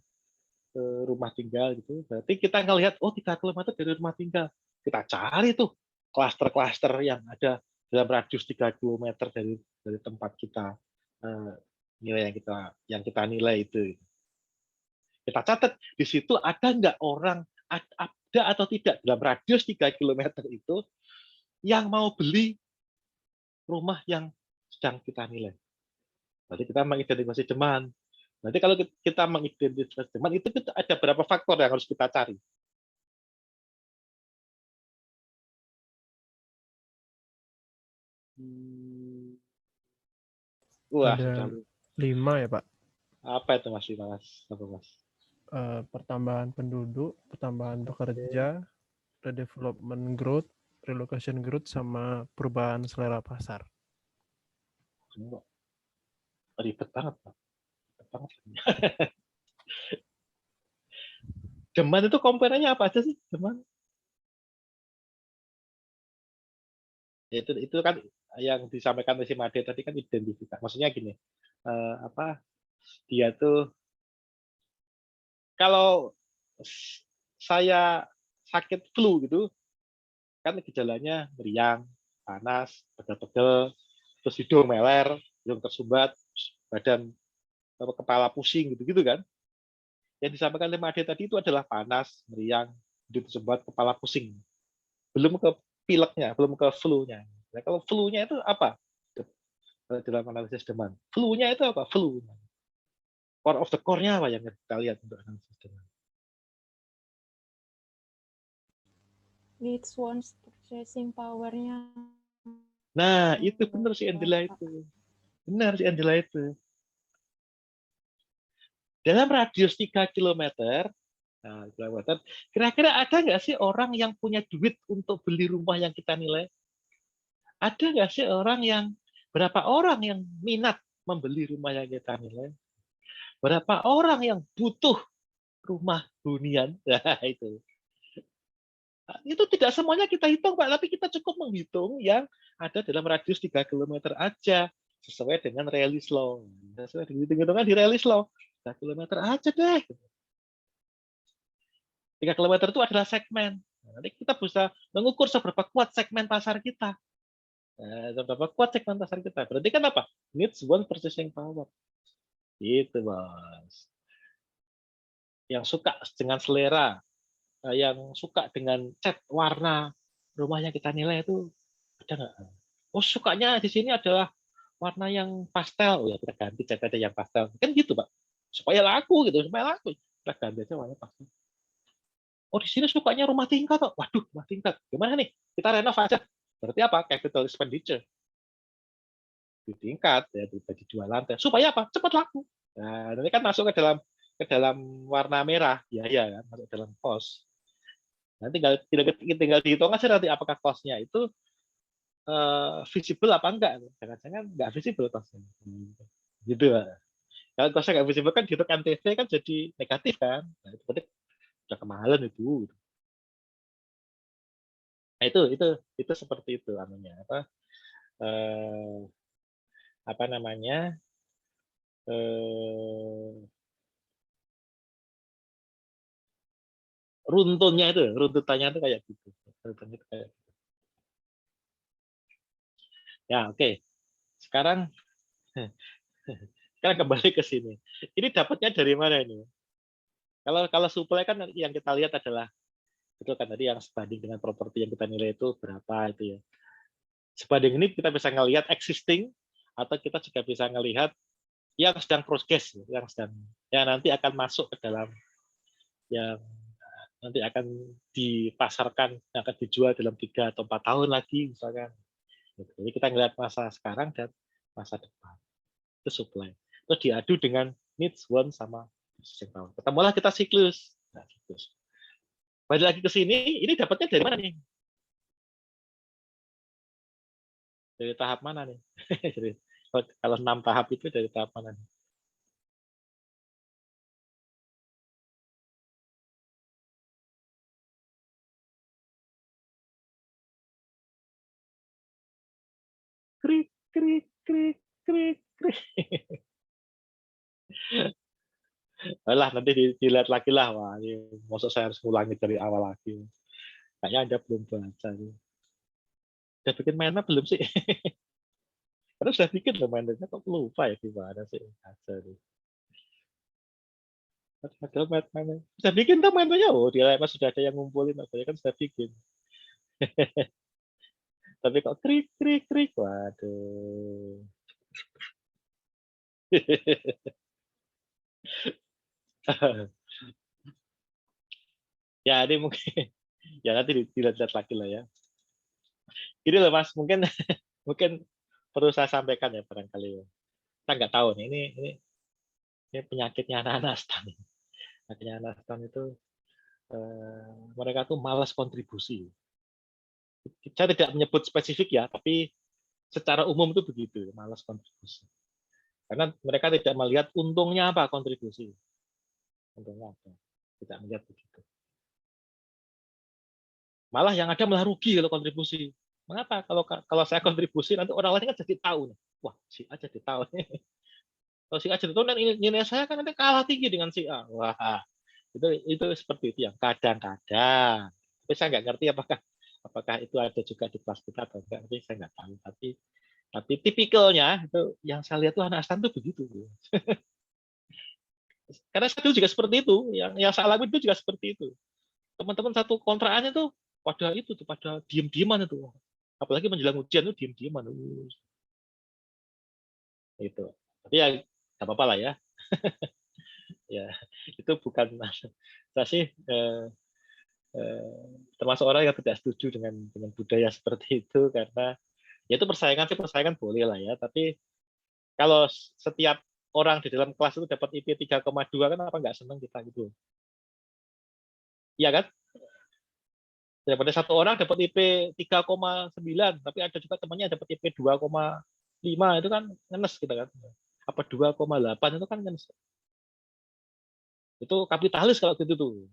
rumah tinggal gitu, berarti kita ngelihat oh 3 kilometer dari rumah tinggal. Kita cari tuh klaster-klaster yang ada dalam radius 3 kilometer dari tempat kita nilai yang kita nilai itu. Kita catat di situ ada nggak orang ada atau tidak dalam radius 3 kilometer itu yang mau beli rumah yang sedang kita nilai. Berarti kita mengidentifikasi demand. Nanti kalau kita mengidentifikasi demand itu ada berapa faktor yang harus kita cari. Wah, Ada sudah 5 ya, Pak? apa itu Mas? Apa Mas? Pertambahan penduduk, pertambahan pekerja, redevelopment growth, relocation growth, sama perubahan selera pasar. Ribet banget, Pak. Demand itu komponennya apa aja sih? Demand? Ya, itu kan yang disampaikan si Made tadi kan identifikasi. Maksudnya gini, dia tuh kalau saya sakit flu gitu, kan gejalanya meriang, panas, pegel-pegel, terus hidung meler, hidung tersumbat, badan kepala pusing gitu-gitu kan. Yang disampaikan oleh Made tadi itu adalah panas, meriang, hidung tersumbat, kepala pusing. Belum ke pileknya, belum ke flu-nya. Nah, kalau flu-nya itu apa? Dalam analisis demand. Flu-nya itu apa? Flu. Core of the core-nya apa yang kita lihat untuk analisis demand? Needs, wants, purchasing power-nya. Nah, itu benar si Angela itu. Benar si Angela itu. Dalam radius 3 kilometer, kira-kira ada nggak sih orang yang punya duit untuk beli rumah yang kita nilai? Ada nggak sih berapa orang yang minat membeli rumah yang kita nilai? Berapa orang yang butuh rumah hunian? Nah, itu. Itu tidak semuanya kita hitung, Pak, tapi kita cukup menghitung yang ada dalam radius 3 kilometer aja, sesuai dengan Rayleigh Law. Sesuai dengan hitung-hitungan di Rayleigh Law. 3 kilometer aja deh. 3 kilometer itu adalah segmen. Nanti kita bisa mengukur seberapa kuat segmen pasar kita. Seberapa kuat segmen pasar kita. Berarti kan apa? Needs, want, purchasing power. Gitu, Bos. Yang suka dengan selera, yang suka dengan cat warna rumah yang kita nilai itu ada nggak? Oh, sukanya di sini adalah warna yang pastel. Oh, ya kita ganti catnya yang pastel. Kan gitu, Pak. Supaya laku gitu, supaya laku. Kita ganti aja warna pastel. Oh, di sini sukanya rumah tingkat kok. Waduh, rumah tingkat. Gimana nih? Kita renov aja. Berarti apa? Capital expenditure. Di tingkat ya dijual lantai. Supaya apa? Cepat laku. Nah, ini kan masuk ke dalam warna merah, biaya kan, masuk dalam cost. Nah, tinggal dihitung aja nanti apakah cost-nya itu visible apa enggak. Jangan-jangan enggak visible cost-nya. Gitu. Kalau cost-nya enggak visible kan dihitung NTV kan jadi negatif kan. Nah, itu berarti udah kemahalan itu. Nah, itu seperti itu namanya apa namanya runtunnya itu, runtutannya itu kayak gitu. Runtunnya itu kayak gitu. Ya, oke. Sekarang kembali ke sini. Ini dapatnya dari mana ini? Kalau supply kan yang kita lihat adalah itu kan tadi yang sebanding dengan properti yang kita nilai itu berapa itu ya. Sebanding ini kita bisa ngelihat existing atau kita juga bisa ngelihat yang sedang progres, yang sedang nanti akan masuk ke dalam yang nanti akan dipasarkan, akan dijual dalam 3 atau 4 tahun lagi misalkan. Jadi kita ngelihat masa sekarang dan masa depan. Itu supply. Terus diadu dengan needs, want, sama purchasing power. Ketemulah kita siklus. Nah, siklus. Balik lagi ke sini, ini dapatnya dari mana nih? Dari tahap mana nih? Kalau 6 tahap itu dari tahap mana nih? Krik, krik, krik, krik, krik. Alah, nanti dilihat lagi lah. Wah, ini maksud saya harus ngulangi dari awal lagi. Kayaknya Anda belum baca. Udah bikin mainnya belum sih? Karena sudah bikin loh mainnya, kok lupa ya gimana sih? Aja nih. Padahal mainnya sudah bikin tuh mainnya. Oh, di LMS sudah ada yang ngumpulin. Saya kan sudah bikin. Tapi kok krik, krik, krik. Waduh. Ya, ini mungkin ya nanti dilihat lagi lah ya. Ini loh Mas, mungkin perlu saya sampaikan ya barangkali ya. Kita nggak tahu nih, ini penyakitnya anak-anak STAN. Penyakitnya anak STAN itu mereka tuh malas kontribusi. Saya tidak menyebut spesifik ya, tapi secara umum itu begitu, malas kontribusi. Karena mereka tidak melihat untungnya apa kontribusi. Untungnya apa? Tidak melihat begitu. Malah yang ada malah rugi kalau kontribusi. Mengapa? Kalau saya kontribusi nanti orang lain kan jadi tahu. Wah, si A jadi tahu. Kalau si A jadi tahu nanti nilai saya kan nanti kalah tinggi dengan si A. Wah, itu seperti itu ya. Kadang-kadang. Tapi saya nggak ngerti apakah itu ada juga di kelas kita atau enggak. Tapi saya nggak tahu. Tapi tipikalnya itu yang saya lihat tuh anak STAN tuh begitu. Karena saya dulu juga seperti itu. Yang saya alami itu juga seperti itu. Teman-teman satu kontrakannya tuh pada diem-dieman itu. Apalagi menjelang ujian tuh diem-dieman. Itu. Tapi ya nggak apa-apa lah ya. Ya, itu bukan saya sih termasuk orang yang tidak setuju dengan budaya seperti itu karena ya itu persaingan boleh lah ya. Tapi kalau setiap orang di dalam kelas itu dapat IP 3,2 kan apa nggak senang kita gitu. Iya kan? Daripada satu orang dapat IP 3,9, tapi ada juga temannya dapat IP 2,5, itu kan ngenes kita kan. Apa 2,8 itu kan ngenes. Itu kapitalis kalau gitu tuh.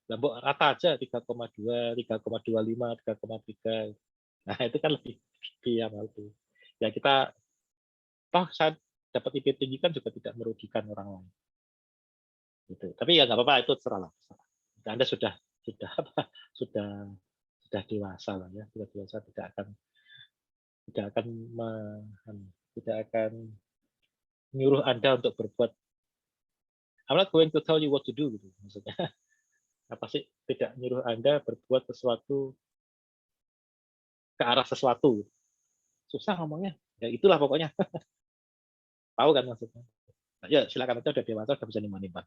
Lambok rata aja 3,2, 3,25, 3,3. Nah, itu kan lebih yang itu. Ya kita toh saya dapat IP tinggi kan juga tidak merugikan orang lain. Gitu. Tapi ya nggak apa-apa, itu terserah lah. Anda sudah dewasa lah ya, sudah dewasa tidak akan menyuruh Anda untuk berbuat. I'm not going to tell you what to do gitu maksudnya. Apa sih tidak menyuruh Anda berbuat sesuatu ke arah sesuatu. Susah ngomongnya. Ya itulah pokoknya. Tahu kan maksudnya. Ya silakan aja udah dewasa udah bisa nimba-nimba.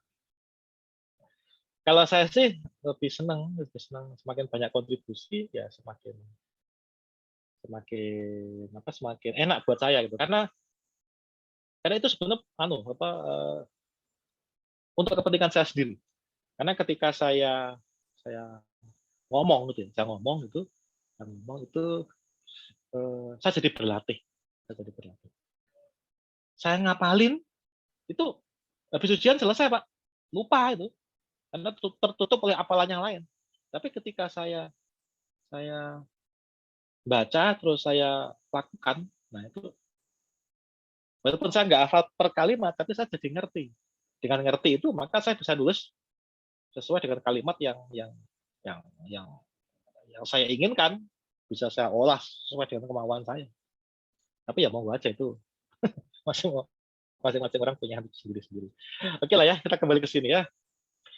Kalau saya sih lebih senang semakin banyak kontribusi ya semakin enak buat saya gitu. Karena itu sebenarnya untuk kepentingan saya sendiri. Karena ketika saya ngomong gitu ya, saya jadi berlatih. Saya ngapalin itu habis ujian selesai Pak, lupa itu karena tertutup oleh hafalan yang lain. Tapi ketika saya baca terus saya lakukan, nah itu walaupun saya nggak hafal per kalimat, tapi saya jadi ngerti. Dengan ngerti itu maka saya bisa nulis sesuai dengan kalimat yang saya inginkan, bisa saya olah sesuai dengan kemauan saya. Tapi ya mau aja itu masing-masing orang punya sendiri-sendiri. Oke lah ya, kita kembali ke sini ya.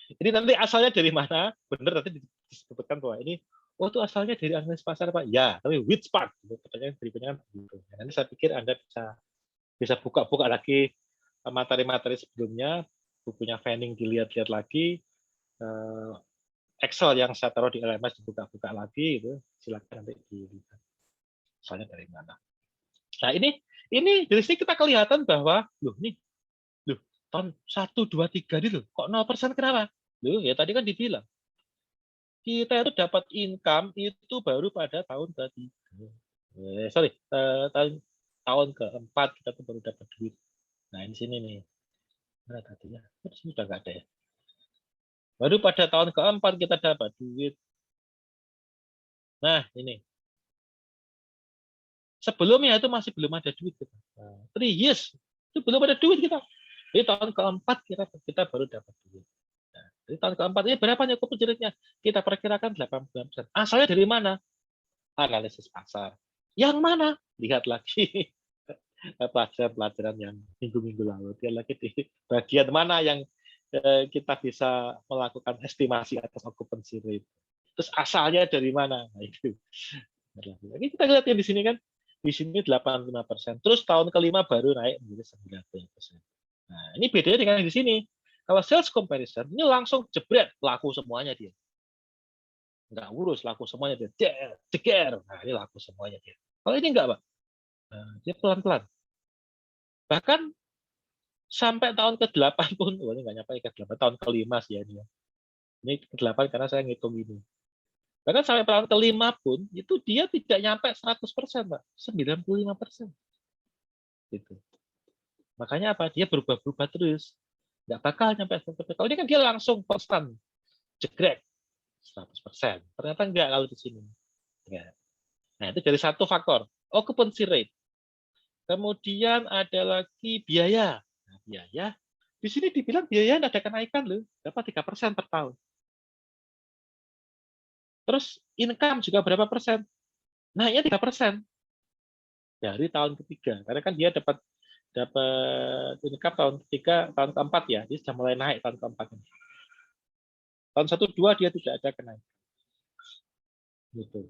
Ini nanti asalnya dari mana? Benar nanti disebutkan bahwa ini itu asalnya dari analisis pasar Pak. Ya, tapi which part? Pertanyaan berikutnya kan begitu. Nanti saya pikir Anda bisa buka-buka lagi materi-materi sebelumnya, bukunya Fanning dilihat-lihat lagi, Excel yang saya taruh di LMS dibuka-buka lagi, itu silakan nanti dilihat. Misalnya dari mana. Nah ini dari sini kita kelihatan bahwa loh tahun 1, 2, 3 ini loh kok 0% kenapa? Loh ya tadi kan dibilang kita itu dapat income itu baru pada tahun ketiga. Tahun keempat kita tuh baru dapat duit. Nah di sini nih. Mana tadinya? Di sini udah nggak ada ya. Baru pada tahun keempat kita dapat duit. Nah ini. Sebelumnya itu masih belum ada duit kita. 3 years itu belum ada duit kita. Di tahun keempat kita baru dapat duit. Nah, di tahun keempat ini berapa nih kupujiritnya? Kita perkirakan 80%. Asalnya dari mana? Analisis pasar. Yang mana? Lihat lagi pelajaran-pelajaran yang minggu-minggu lalu. Lihat lagi di bagian mana yang kita bisa melakukan estimasi atas occupancy rate. Terus asalnya dari mana? Nah, itu. Kita lihat yang di sini kan. Di sini 85%. Terus tahun kelima baru naik menjadi 90%. Nah, ini bedanya dengan di sini. Kalau sales comparison, ini langsung jebret, laku semuanya dia. Nggak urus, laku semuanya dia. Ceger. Nah, ini laku semuanya dia. Kalau ini enggak, Pak. Nah, dia pelan-pelan. Bahkan sampai tahun ke-8 pun, ini nggak nyampe ke-8, tahun ke-5 sih ya ini. Ini ke-8 karena saya ngitung ini. Bahkan sampai tahun ke-5 pun, itu dia tidak nyampe 100%, Pak. 95%. Gitu. Makanya apa? Dia berubah-ubah terus. Nggak bakal nyampe 100%. Kalau ini kan dia langsung konstan. Jegrek. 100%. Ternyata enggak kalau di sini. Enggak. Nah, itu dari satu faktor. Occupancy rate. Kemudian ada lagi biaya. Nah, biaya. Di sini dibilang biaya ada kenaikan loh. Berapa? 3% per tahun. Terus income juga berapa persen? Naiknya 3%. Dari tahun ketiga. Karena kan dia dapat income tahun ketiga, tahun keempat ya. Dia sudah mulai naik tahun keempat. Tahun 1, 2 dia tidak ada kenaikan. Gitu.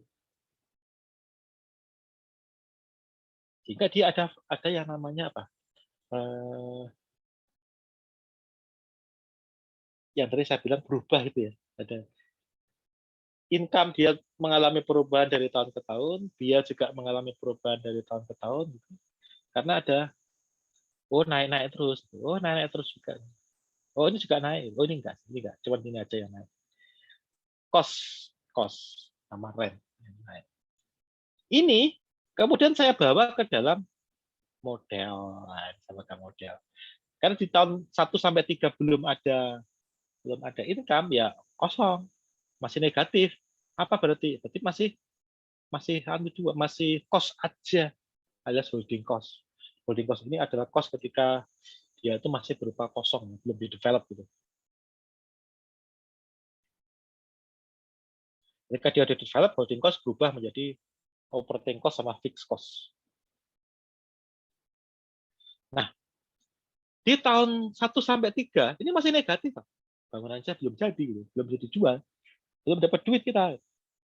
Sehingga dia ada yang namanya apa? Yang tadi saya bilang berubah itu ya. Ada income dia mengalami perubahan dari tahun ke tahun, dia juga mengalami perubahan dari tahun ke tahun. Gitu. Karena ada naik-naik terus, naik-naik terus juga. Ini juga naik, ini enggak, cuma ini aja yang naik. Cost sama rent yang naik. Ini kemudian saya bawa ke dalam model, model. Karena di tahun 1 sampai 3 belum ada income ya kosong, masih negatif. Apa berarti? Berarti masih cost aja, alias holding cost. Holding cost ini adalah cost ketika dia itu masih berupa kosong, belum di develop gitu. Ketika dia di develop, holding cost berubah menjadi operating cost sama fixed cost. Nah, di tahun 1 sampai 3 ini masih negatif, Pak. Bangunannya belum jadi gitu, belum jadi dijual. Belum dapat duit kita.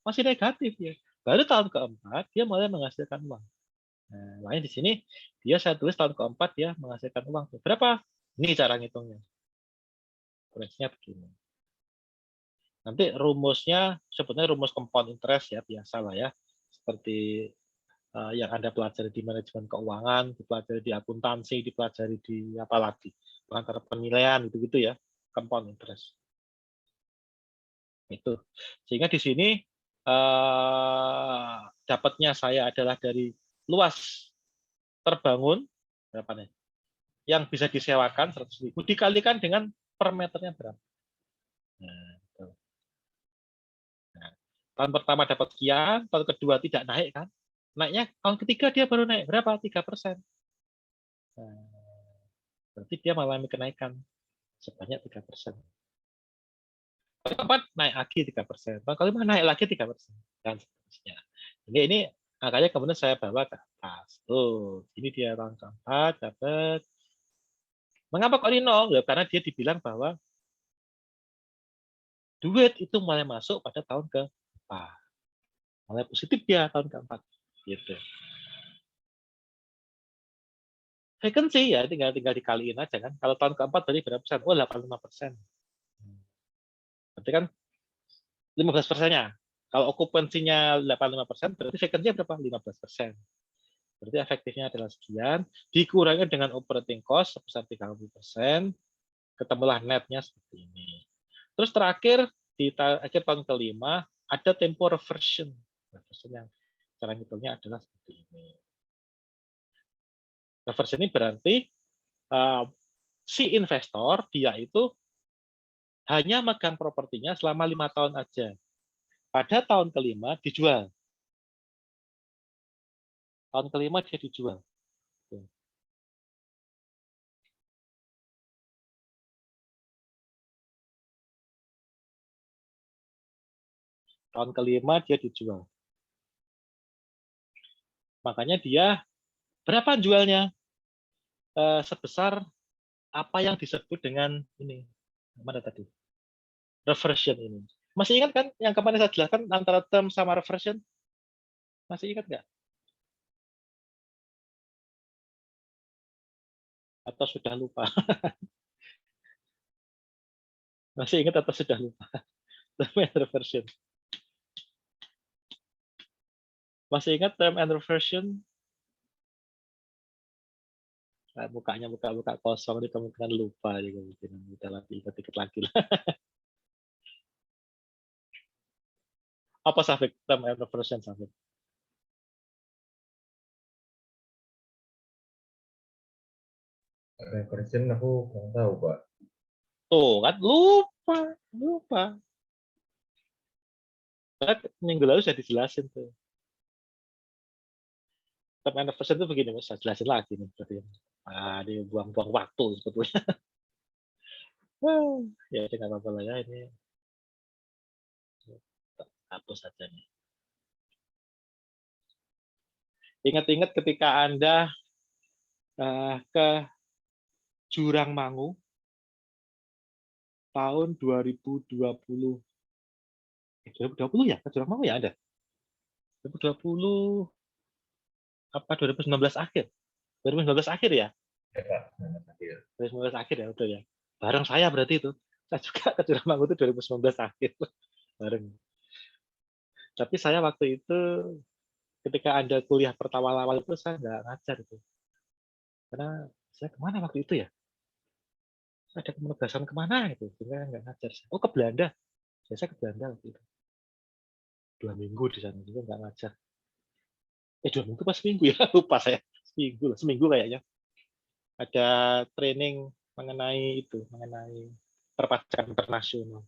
Masih negatif ya. Baru tahun keempat dia mulai menghasilkan uang. Nah, makanya di sini saya tulis tahun keempat dia menghasilkan uang. Berapa? Ini cara ngitungnya. Prinsipnya begini. Nanti rumusnya sebetulnya rumus compound interest ya, biasa lah ya. Seperti yang Anda pelajari di manajemen keuangan, dipelajari di akuntansi, dipelajari di apa lagi, pengantar penilaian gitu-gitu ya, compound interest. Itu. Sehingga di sini dapatnya saya adalah dari luas terbangun berapa nih? Yang bisa disewakan 100.000 dikalikan dengan per meternya berapa. Nah, tahun pertama dapat sekian, tahun kedua tidak naik kan? Naiknya tahun ketiga dia baru naik berapa? 3%. Nah, berarti dia mengalami kenaikan sebanyak 3%. Tahun keempat naik lagi 3%. Tahun kelima naik lagi 3%. Dan seterusnya. Ini angkanya kemudian saya bawa ke atas. Tuh, ini dia tahun keempat dapat. Mengapa kok ini 0? Ya, karena dia dibilang bahwa duit itu mulai masuk pada tahun keempat. Mulai positif dia tahun keempat. Gitu. Vacancy ya tinggal dikaliin aja kan. Kalau tahun keempat berarti berapa persen? Oh 85%. Berarti kan 15%-nya. Kalau okupansinya 85%, berarti vacancy berapa? 15%. Berarti efektifnya adalah sekian, dikurangi dengan operating cost sebesar 30%, ketemulah netnya seperti ini. Terus terakhir, di akhir tahun kelima, ada tempo reversion. Reversion yang cara ngitungnya adalah seperti ini. Reversion ini berarti si investor, dia itu hanya megang propertinya selama 5 tahun aja. Pada tahun kelima dijual. Tahun kelima dia dijual. Tahun kelima dia dijual. Makanya dia berapa jualnya? Sebesar apa yang disebut dengan ini. Mana tadi? Reversion ini. Masih ingat kan yang kemarin saya jelaskan antara term sama reversion? Masih ingat nggak? Atau sudah lupa? Masih ingat atau sudah lupa? Term and reversion. Masih ingat term and reversion? Nah, mukanya buka kosong, ini kemungkinan lupa. Kemungkinan kita lagi ingat-ingat lagi. Apa Safik? Term and reversion, Safik? Reversion aku nggak tahu, Pak. Tuh kan lupa. Minggu lalu sudah dijelasin tuh. Term and reversion itu begini, Mas. Saya jelasin lagi nih. Dia buang-buang waktu sebetulnya. Ya, nggak apa-apa lah ya ini. Hapus saja nih. Ingat-ingat ketika Anda ke Jurang Mangu tahun 2020. 2020 ya? Ke Jurang Mangu ya ada? 2020 apa 2019 akhir? 2019 akhir ya? Ya, Pak. 2019 akhir ya, betul ya. Bareng saya berarti itu. Saya juga ke Jurang Mangu itu 2019 akhir. Bareng. Tapi saya waktu itu ketika Anda kuliah pertama awal itu saya nggak ngajar itu. Karena saya kemana waktu itu ya? Ada penugasan kemana itu? Sehingga nggak ngajar. Oh, ke Belanda. Saya ke Belanda waktu itu. 2 minggu di sana juga nggak ngajar. 2 minggu pas seminggu ya? Lupa saya. Seminggu kayaknya. Ada training mengenai itu, mengenai perpajakan internasional.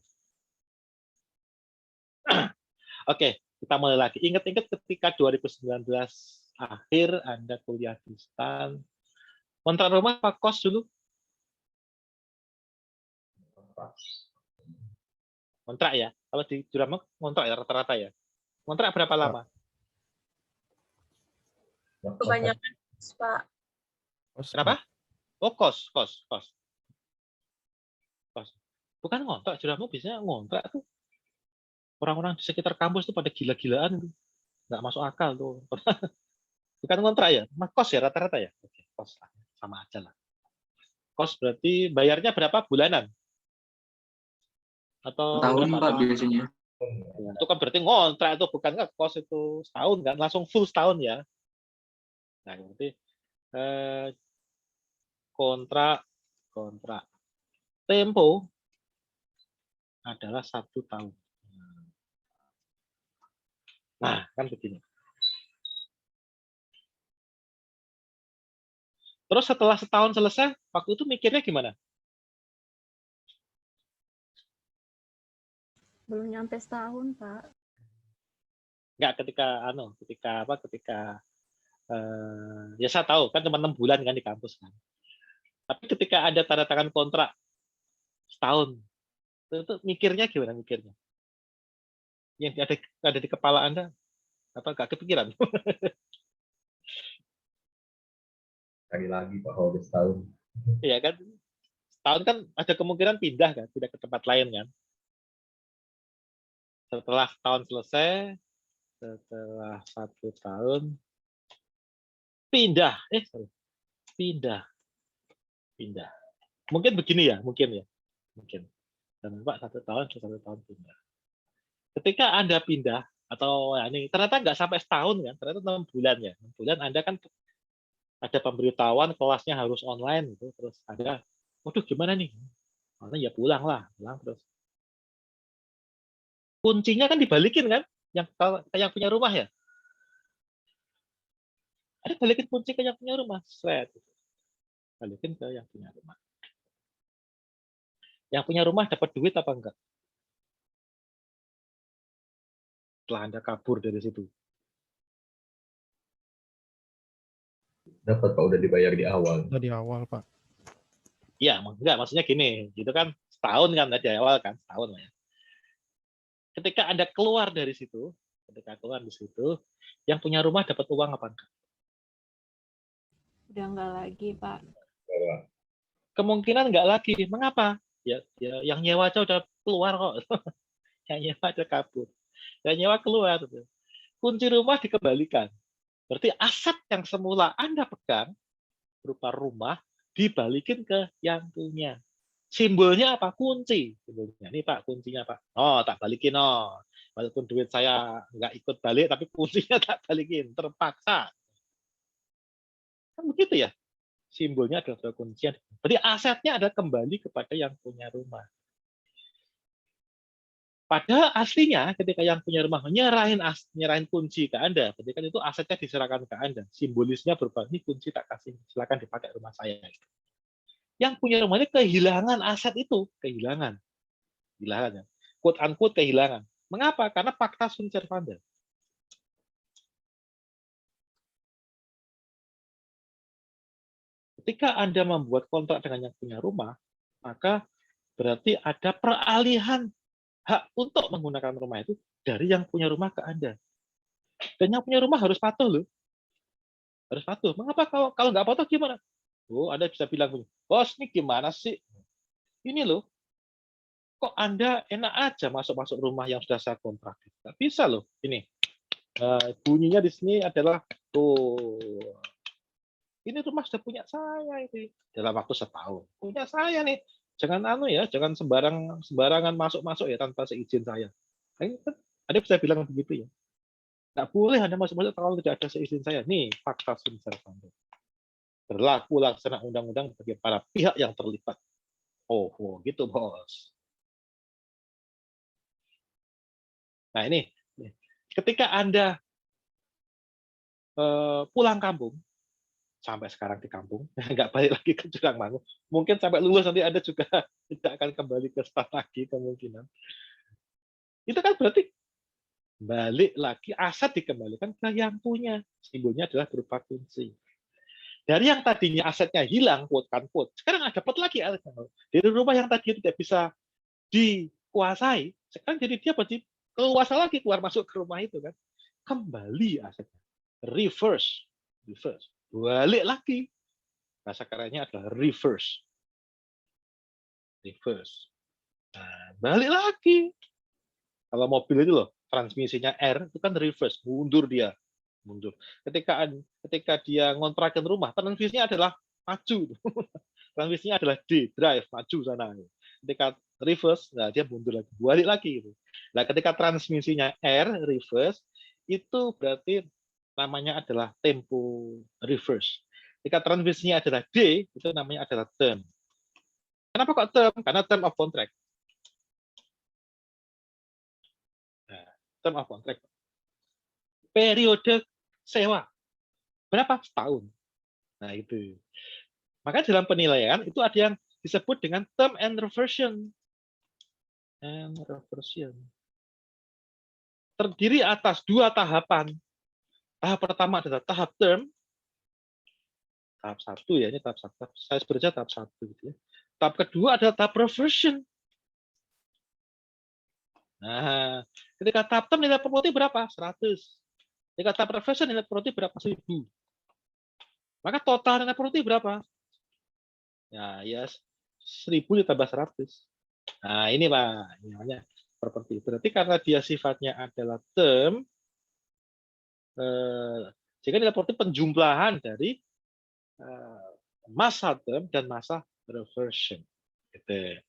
Oke, kita mulai lagi. Ingat-ingat ketika 2019 akhir Anda kuliah di STAN, kontrak rumah apa kos dulu? Kontrak ya. Kalau di Jurang kontrak ya rata-rata ya. Kontrak berapa lama? Kebanyakan, Pak. Kenapa? Oh, kos. Bukan ngontrak, Jurang biasanya ngontrak tuh. Orang-orang di sekitar kampus tuh pada gila-gilaan tuh. Nggak masuk akal tuh. Bukan ngontrak ya? Kos ya rata-rata ya? Oke, kos sama aja lah. Kos berarti bayarnya berapa bulanan? Atau Tahun, Pak, biasanya. Ya, itu kan berarti ngontrak itu bukan nggak kos itu setahun kan? Langsung full setahun ya. Nah, berarti kontrak tempo adalah 1 tahun. Nah, kan begini. Terus setelah setahun selesai, waktu itu mikirnya gimana? Belum nyampe setahun, Pak. Enggak, ketika ya saya tahu kan cuma 6 bulan kan di kampus kan. Tapi ketika ada tanda tangan kontrak setahun, itu mikirnya gimana mikirnya? Yang ada di kepala Anda apa nggak kepikiran? Sekali lagi Pak, kalau udah setahun. Iya kan, setahun kan ada kemungkinan pindah kan, pindah ke tempat lain kan. Setelah tahun selesai, setelah 1 tahun pindah, Pindah. Mungkin begini ya, mungkin. Dan Pak 1 tahun ke 1 tahun pindah. Ketika Anda pindah atau ya ini ternyata nggak sampai setahun kan, ternyata 6 bulan ya. 6 bulan Anda kan ada pemberitahuan kelasnya harus online gitu, terus ada, waduh gimana nih? Mana ya pulang terus. Kuncinya kan dibalikin kan, yang punya rumah ya. Ada balikin kunci ke yang punya rumah, balikin ke yang punya rumah. Yang punya rumah dapat duit apa enggak? Setelah Anda kabur dari situ. Dapat Pak, udah dibayar di awal. Udah di awal, Pak. Iya, enggak, maksudnya gini, gitu kan setahun kan tadi awal kan, setahun lah ya. Ketika Anda keluar dari situ, yang punya rumah dapat uang apa enggak? Udah nggak lagi, Pak. Bahwa Kemungkinan enggak lagi. Mengapa? Ya yang nyewa aja udah keluar kok. Yang nyewa aja kabur. Yang nyewa keluar. Kunci rumah dikembalikan. Berarti aset yang semula Anda pegang berupa rumah dibalikin ke yang punya. Simbolnya apa? Kunci. Simbolnya ini Pak, kuncinya Pak. Oh, tak balikin oh. Walaupun duit saya nggak ikut balik, tapi kuncinya tak balikin. Terpaksa. Kan begitu ya? Simbolnya adalah kuncian. Berarti asetnya adalah kembali kepada yang punya rumah. Padahal aslinya ketika yang punya rumah nyerahin kunci ke Anda, ketika itu asetnya diserahkan ke Anda. Simbolisnya berupa, ini kunci tak kasih, silakan dipakai rumah saya. Yang punya rumah ini kehilangan aset itu, kehilangan ya. Quote unquote kehilangan. Mengapa? Karena pacta sunt servanda. Ketika Anda membuat kontrak dengan yang punya rumah, maka berarti ada peralihan hak untuk menggunakan rumah itu dari yang punya rumah ke Anda. Dan yang punya rumah harus patuh loh. Harus patuh. Mengapa kalau nggak patuh gimana? Oh, Anda bisa bilang, bos ini gimana sih? Ini loh, kok Anda enak aja masuk rumah yang sudah saya kontrak? Nggak bisa loh. Ini bunyinya di sini adalah tuh. Ini rumah sudah punya saya ini dalam waktu setahun. Punya saya nih. Jangan sembarangan masuk ya tanpa seizin saya. Anda bisa bilang begitu ya. Nggak boleh Anda masuk kalau tidak ada seizin saya. Nih, pacta sunt servanda. Berlaku laksana undang-undang bagi para pihak yang terlibat. Oh, gitu bos. Nah ini, ketika Anda pulang kampung, sampai sekarang di kampung, nggak balik lagi ke Jurangmangu. Mungkin sampai lulus nanti Anda juga tidak akan kembali ke start lagi kemungkinan. Itu kan berarti balik lagi aset dikembalikan ke yang punya. Simbolnya adalah berupa kunci. Dari yang tadinya asetnya hilang, quote unquote, sekarang dapat lagi asetnya. Dari rumah yang tadinya tidak bisa dikuasai, sekarang jadi dia berarti keluasa lagi keluar masuk ke rumah itu kan. Kembali asetnya. Reverse. Balik lagi. Bahasa kerennya adalah reverse. Nah, balik lagi. Kalau mobil itu loh, transmisinya R itu kan reverse, mundur. Ketika dia ngontrakin rumah, transmisinya adalah maju. Transmisinya adalah D, drive, maju sana. Ketika reverse, nah dia mundur lagi, balik lagi. Nah, ketika transmisinya R, reverse, itu berarti namanya adalah tempo reverse. Ketika transmisinya adalah D, itu namanya adalah term. Kenapa kok term? Karena term of contract. Nah, term of contract. Periode sewa. Berapa? Setahun. Nah, itu. Maka dalam penilaian itu ada yang disebut dengan term and reversion. Terdiri atas 2 tahapan. Tahap pertama adalah tahap term. Tahap 1 ya, ini tahap 1. Saya bekerja tahap 1 gitu ya. Tahap kedua adalah tahap reversion. Nah, ketika tahap term nilai properti berapa? 100. Ketika tahap reversion nilai properti berapa? 1000. Maka total nilai properti berapa? Ya 1000 ditambah 100. Nah, ini Pak, ini namanya properti. Berarti karena dia sifatnya adalah term, jika nilai properti penjumlahan dari masa term dan masa reversion. Gitu.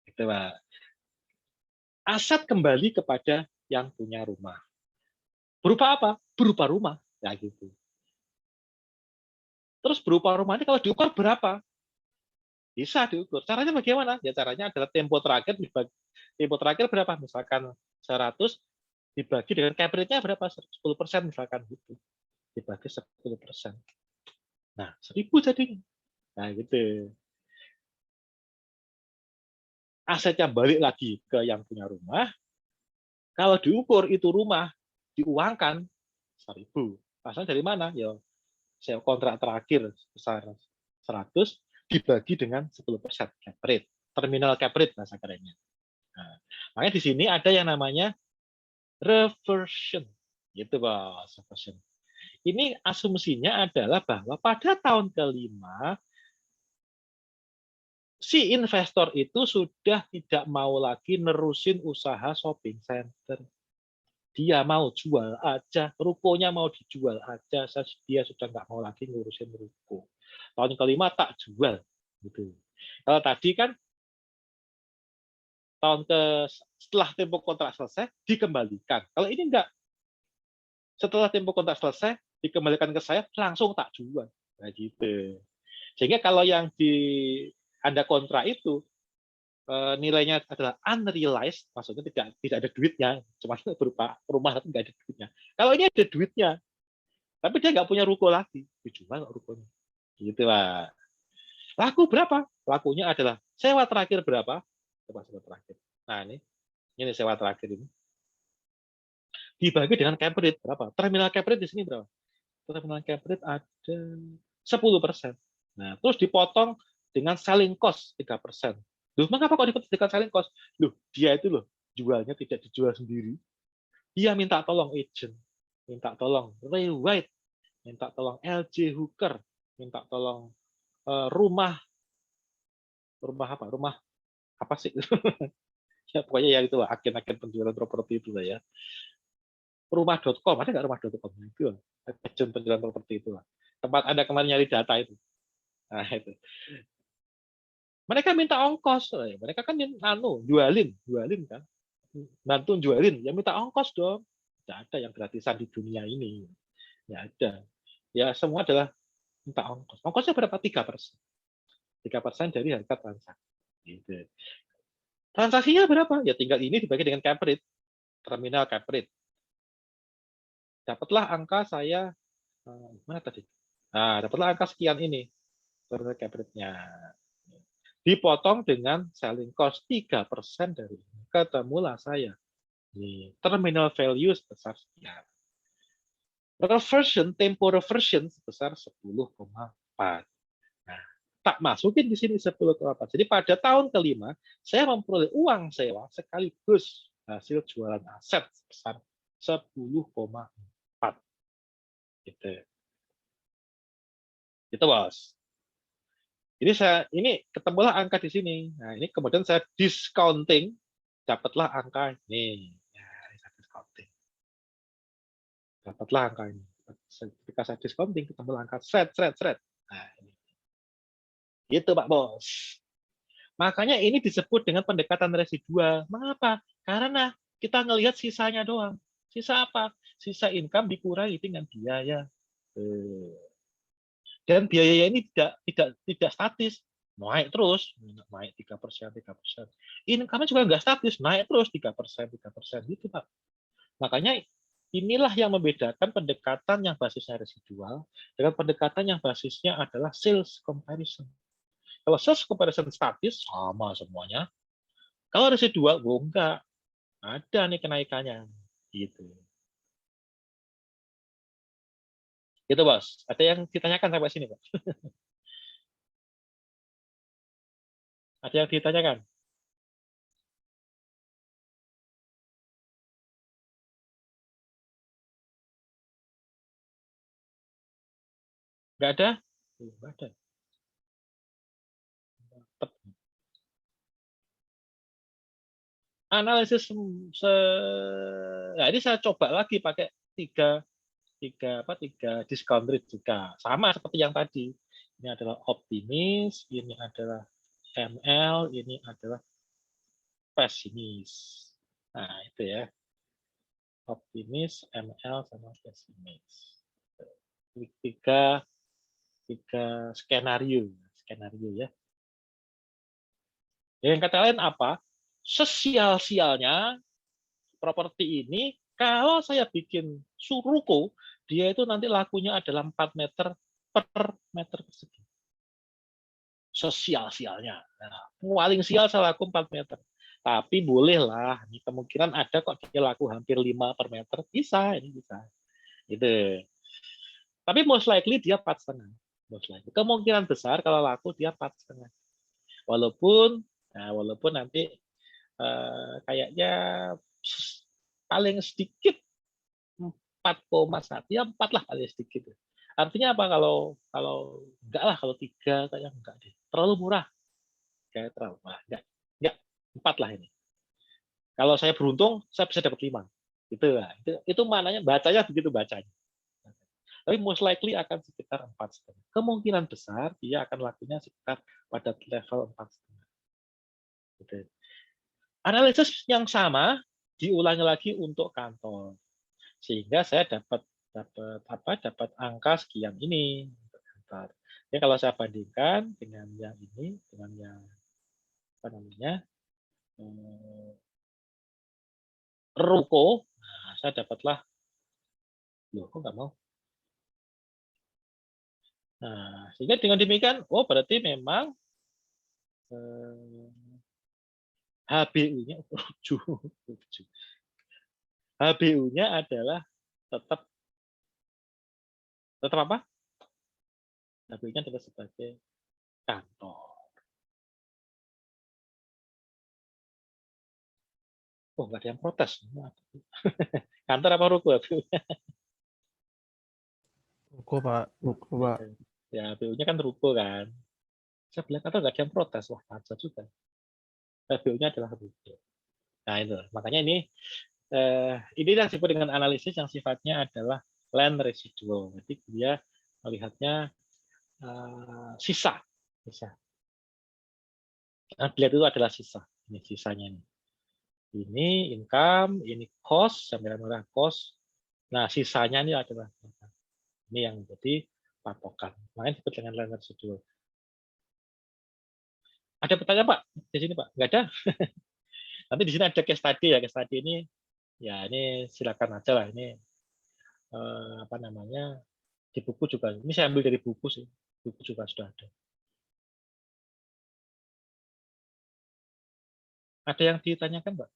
Gitu, Pak. Aset kembali kepada yang punya rumah. Berupa apa? Berupa rumah. Ya gitu. Terus berupa rumah ini kalau diukur berapa? Bisa diukur. Caranya bagaimana? Ya caranya adalah tempo terakhir dibagi. Tempo terakhir berapa? Misalkan 100 dibagi dengan cap rate-nya berapa? 10% misalkan gitu. Dibagi 10%. Nah, 1000 jadinya. Nah, gitu. Asetnya balik lagi ke yang punya rumah. Kalau diukur itu rumah diuangkan 1000. Asalnya dari mana? Ya, saya kontrak terakhir besar 100 dibagi dengan 10% cap rate. Terminal cap rate bahasa kerennya. Nah, makanya di sini ada yang namanya reversion. Gitu, Bos. Reversion. Ini asumsinya adalah bahwa pada tahun kelima si investor itu sudah tidak mau lagi nerusin usaha shopping center. Dia mau jual aja, rukonya mau dijual aja, dia sudah nggak mau lagi ngurusin ruko. Tahun kelima tak jual, gitu. Kalau tadi kan setelah tempo kontrak selesai dikembalikan. Kalau ini enggak, setelah tempo kontrak selesai dikembalikan ke saya langsung tak jual, nah gitu. Sehingga kalau yang di Anda kontrak itu nilainya adalah unrealized, maksudnya tidak ada duitnya, cuma berupa rumah tapi nggak ada duitnya. Kalau ini ada duitnya, tapi dia nggak punya ruko lagi, dijual rukonya. Gitu lah. Laku berapa? Lakunya adalah sewa terakhir berapa? Coba sewa terakhir. Nah ini sewa terakhir ini. Dibagi dengan cap rate berapa? Terminal cap rate di sini berapa? Terminal cap rate ada 10%. Nah, terus dipotong dengan selling cost 3%. Loh, mengapa kok dipotong selling cost? Loh, dia itu loh jualnya tidak dijual sendiri. Dia minta tolong agent, minta tolong Ray White, minta tolong LJ Hooker, minta tolong rumah apa? Rumah apa sih? Ya, pokoknya ya itu lah, agen-agen penjualan properti itu lah ya. Rumah.com, ada nggak rumah.com? Itu agen penjualan properti itu lah. Tempat Anda kemarin nyari data itu. Nah, itu. Mereka minta ongkos, mereka kan jualin kan, bantu jualin, ya minta ongkos dong. Tidak ada yang gratisan di dunia ini, ya ada. Ya semua adalah minta ongkos. Ongkosnya berapa? 3%. 3% dari harga transaksi. Gitu. Transaksinya berapa? Ya tinggal ini dibagi dengan cap rate, terminal cap rate. Dapatlah angka saya, mana tadi? Nah, dapatlah angka sekian ini, terminal cap rate-nya. Dipotong dengan selling cost 3% dari ini. Ketemulah saya. Nih, terminal value sebesar sekian. Reversion, tempo reversion sebesar 10,4. Nah, tak masukin di sini 10,4. Jadi pada tahun kelima, saya memperoleh uang sewa sekaligus hasil jualan aset sebesar 10,4. Gitu. Gitu, Bos. Ini ketemulah angka di sini. Nah, ini kemudian saya discounting, dapatlah angka ini. Ya, saya discounting. Dapatlah angka ini. Ketika saya discounting, ketemulah angka seret. Nah, ini. Gitu, Pak Bos. Makanya ini disebut dengan pendekatan residual. Mengapa? Karena kita ngelihat sisanya doang. Sisa apa? Sisa income dikurangi dengan biaya. Dan biayanya ini tidak statis, naik terus, naik 3%. Income-nya juga nggak statis, naik terus 3% gitu, Pak. Makanya inilah yang membedakan pendekatan yang basisnya residual dengan pendekatan yang basisnya adalah sales comparison. Kalau sales comparison statis sama semuanya. Kalau residual, enggak. Ada nih kenaikannya. Gitu. Gitu, Bos. Ada yang ditanyakan sampai sini, Pak? Ada yang ditanyakan? Nggak ada? Nggak ada. Analisis nah ini saya coba lagi pakai tiga discount rate juga sama seperti yang tadi. Ini adalah optimis, ini adalah ML, ini adalah pesimis. Nah, itu ya. Optimis, ML, sama pesimis. Tiga skenario ya. Yang kata lain apa? Sesial-sialnya properti ini, kalau saya bikin ruko, dia itu nanti lakunya adalah 4 meter per meter persegi. Sesial-sialnya. Nah, paling sial saya laku 4 meter. Tapi bolehlah, ini kemungkinan ada kok dia laku hampir 5 per meter. Bisa, ini bisa. Gitu. Tapi most likely dia 4,5. Most likely. Kemungkinan besar kalau laku dia 4,5. Walaupun nanti kayaknya paling sedikit 4,1 ya 4 lah paling sedikit. Artinya apa kalau enggak lah, kalau 3 kayak enggak deh. Terlalu murah. Kayak terlalu murah. Enggak 4 lah ini. Kalau saya beruntung saya bisa dapat 5. Gitu lah. Itu maknanya bacanya begitu bacanya. Tapi most likely akan sekitar 4,5. Kemungkinan besar dia akan lakunya sekitar pada level 4,5. Gitu. Analisis yang sama diulangi lagi untuk kantor, sehingga saya dapat angka sekian ini untuk kantor. Jadi kalau saya bandingkan dengan yang ini, dengan yang apa namanya ruko, nah, saya dapatlah kok nggak mau. Nah, sehingga dengan demikian, oh berarti memang HBU-nya HBU-nya adalah tetap apa? HBU-nya tetap sebagai kantor. Oh, nggak ada yang protes. Kantor apa ruko? Ruko, Pak. Ruko, Pak. Ya, HBU-nya kan ruko kan. Saya bilang kantor nggak ada yang protes. Wah, wajar juga. HBU-nya adalah ruko. Nah, itu. Makanya ini yang disebut dengan analisis yang sifatnya adalah land residual. Jadi dia melihatnya sisa. Nah, dilihat itu adalah sisa. Ini sisanya ini. Ini income, ini cost, sampai merah cost. Nah, sisanya ini adalah ini yang menjadi patokan. Makanya disebut dengan land residual. Ada pertanyaan Pak di sini Pak? Nggak ada. Nanti di sini ada case study ya. Case study ini ya ini silakan aja lah. Ini apa namanya di buku juga. Ini saya ambil dari buku sih. Buku juga sudah ada. Ada yang ditanyakan Pak?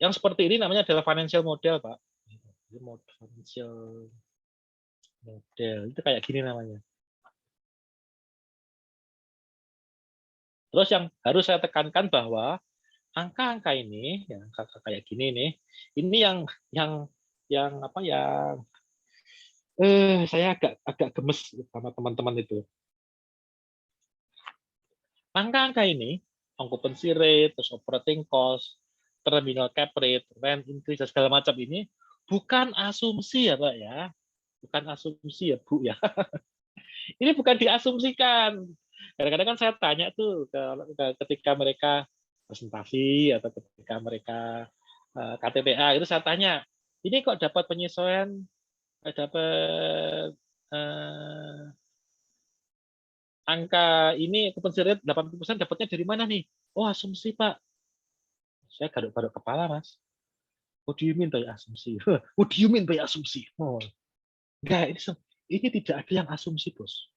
Yang seperti ini namanya adalah financial model Pak. Financial model itu kayak gini namanya. Terus yang harus saya tekankan bahwa angka-angka ini, ya, angka kayak gini nih, ini yang apa ya? Saya agak gemes sama teman-teman itu. Angka-angka ini, occupancy rate, terus operating cost, terminal cap rate, rent increase, dan segala macam ini bukan asumsi ya Pak ya, bukan asumsi ya Bu ya. Ini bukan diasumsikan. Kadang-kadang kan saya tanya tuh ketika mereka presentasi atau ketika mereka KTPA itu saya tanya, ini kok dapat penyesuaian, dapat angka ini occupancy rate 80% dapatnya dari mana nih? Oh asumsi Pak. Saya garuk-garuk kepala Mas. What do you mean by asumsi? What do you mean by asumsi? Oh, enggak, ini tidak ada yang asumsi Bos.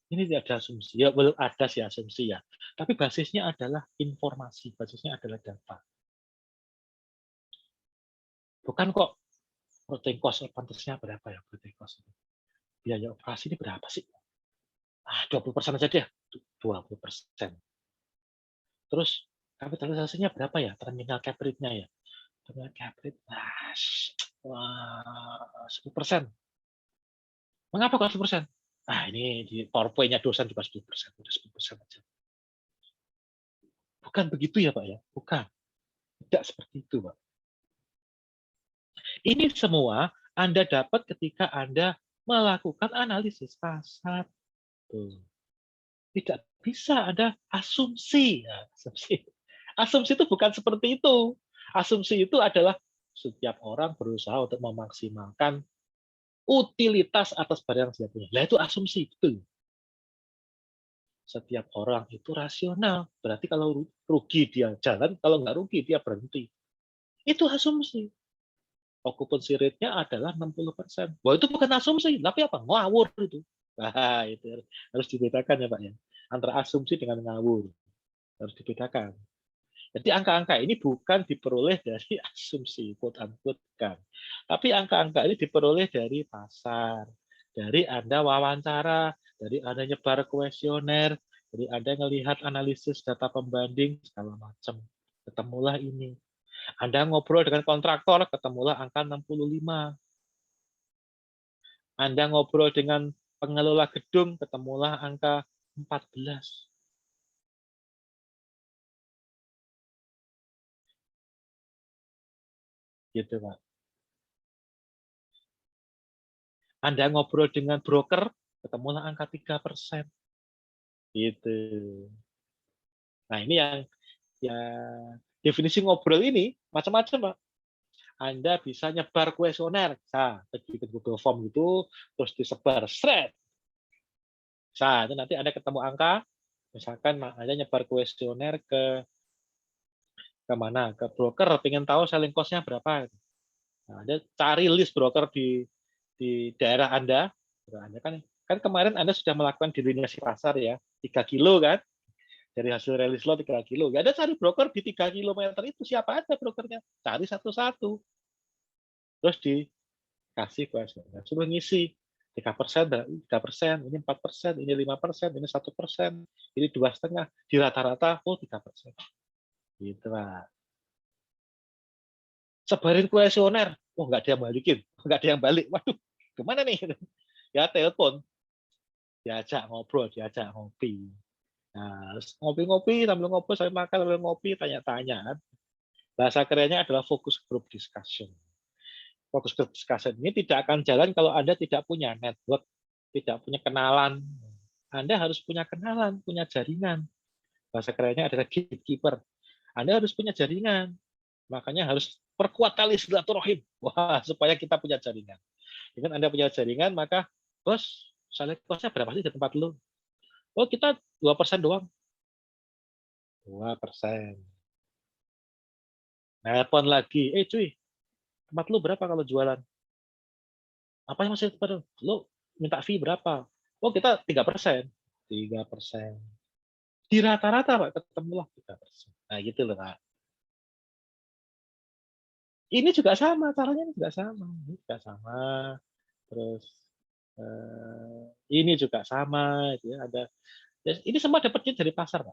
Ini tidak ada asumsi. Ya, belum ada sih asumsi ya. Tapi basisnya adalah informasi, basisnya adalah data. Bukan kok operating cost pantasnya berapa ya operating cost. Biaya operasi ini berapa sih? 20% aja deh. 20%. Terus kapitalisasinya berapa ya? Terminal cap rate-nya ya. Terminal cap rate 10%. Mengapa kok 10%? Ini di PowerPoint-nya dosen juga 10%, udah 10% aja. Bukan begitu ya, Pak ya? Bukan. Tidak seperti itu, Pak. Ini semua Anda dapat ketika Anda melakukan analisis pasar. Tuh. Tidak bisa ada asumsi. Nah, asumsi itu bukan seperti itu. Asumsi itu adalah setiap orang berusaha untuk memaksimalkan utilitas atas barang yang dia punya. Nah, itu asumsi, betul. Setiap orang itu rasional. Berarti kalau rugi dia jalan, kalau nggak rugi dia berhenti. Itu asumsi. Occupancy rate-nya adalah 60%. Wah, itu bukan asumsi, tapi apa? Ngawur itu. Nah, itu harus dibedakan ya Pak ya. Antara asumsi dengan ngawur. Harus dibedakan. Jadi angka-angka ini bukan diperoleh dari asumsi, quote unquote kan. Tapi angka-angka ini diperoleh dari pasar, dari Anda wawancara, dari Anda nyebar kuesioner, dari Anda melihat analisis data pembanding segala macam. Ketemulah ini. Anda ngobrol dengan kontraktor, ketemulah angka 65. Anda ngobrol dengan pengelola gedung, ketemulah angka 14. Gitu, Pak. Anda ngobrol dengan broker, ketemulah angka 3%. Gitu. Nah, ini yang ya definisi ngobrol ini macam-macam, Pak. Anda bisa nyebar kuesioner, bisa bikin Google Form gitu, terus disebar, shred. Itu nanti Anda ketemu angka, misalkan Anda nyebar kuesioner ke mana? Ke broker, pengen tahu selling cost-nya berapa. Nah, Anda cari list broker di daerah Anda. Anda kan kemarin Anda sudah melakukan delineasi pasar ya, 3 kilo kan? Dari hasil rilis lo 3 kilo. Nggak ada cari broker di 3 kilometer itu, siapa aja brokernya. Cari satu-satu. Terus dikasih kuesioner. Suruh ngisi. 3%, 3%, ini 4%, ini 5%, ini 1%, ini 2,5%. Di rata-rata, 3%. Gitu lah. Sebarin kuesioner. Nggak ada yang balikin. Nggak ada yang balik. Waduh, gimana nih? Ya telepon. Diajak ngobrol, diajak ngopi. Nah, ngopi-ngopi, sambil ngobrol, sambil makan, sambil ngopi, tanya-tanya. Bahasa kerennya adalah focus group discussion. Focus group discussion ini tidak akan jalan kalau Anda tidak punya network, tidak punya kenalan. Anda harus punya kenalan, punya jaringan. Bahasa kerennya adalah gatekeeper. Anda harus punya jaringan. Makanya harus perkuat tali silaturahim. Wah, supaya kita punya jaringan. Dengan Anda punya jaringan, maka bos, selling cost-nya berapa sih di tempat lu? Oh, kita 2% doang. 2%. Nelpon lagi, cuy, tempat lu berapa kalau jualan? Apa yang masih tempat lu minta fee berapa? Oh, kita 3%. 3%. Di rata-rata, Pak, ketemulah 3%. Nah, gitu loh, Pak. Ini juga sama, caranya juga sama. Ini juga sama. Terus ini juga sama, gitu ya. Ada ini semua dapatnya dari pasar, Pak.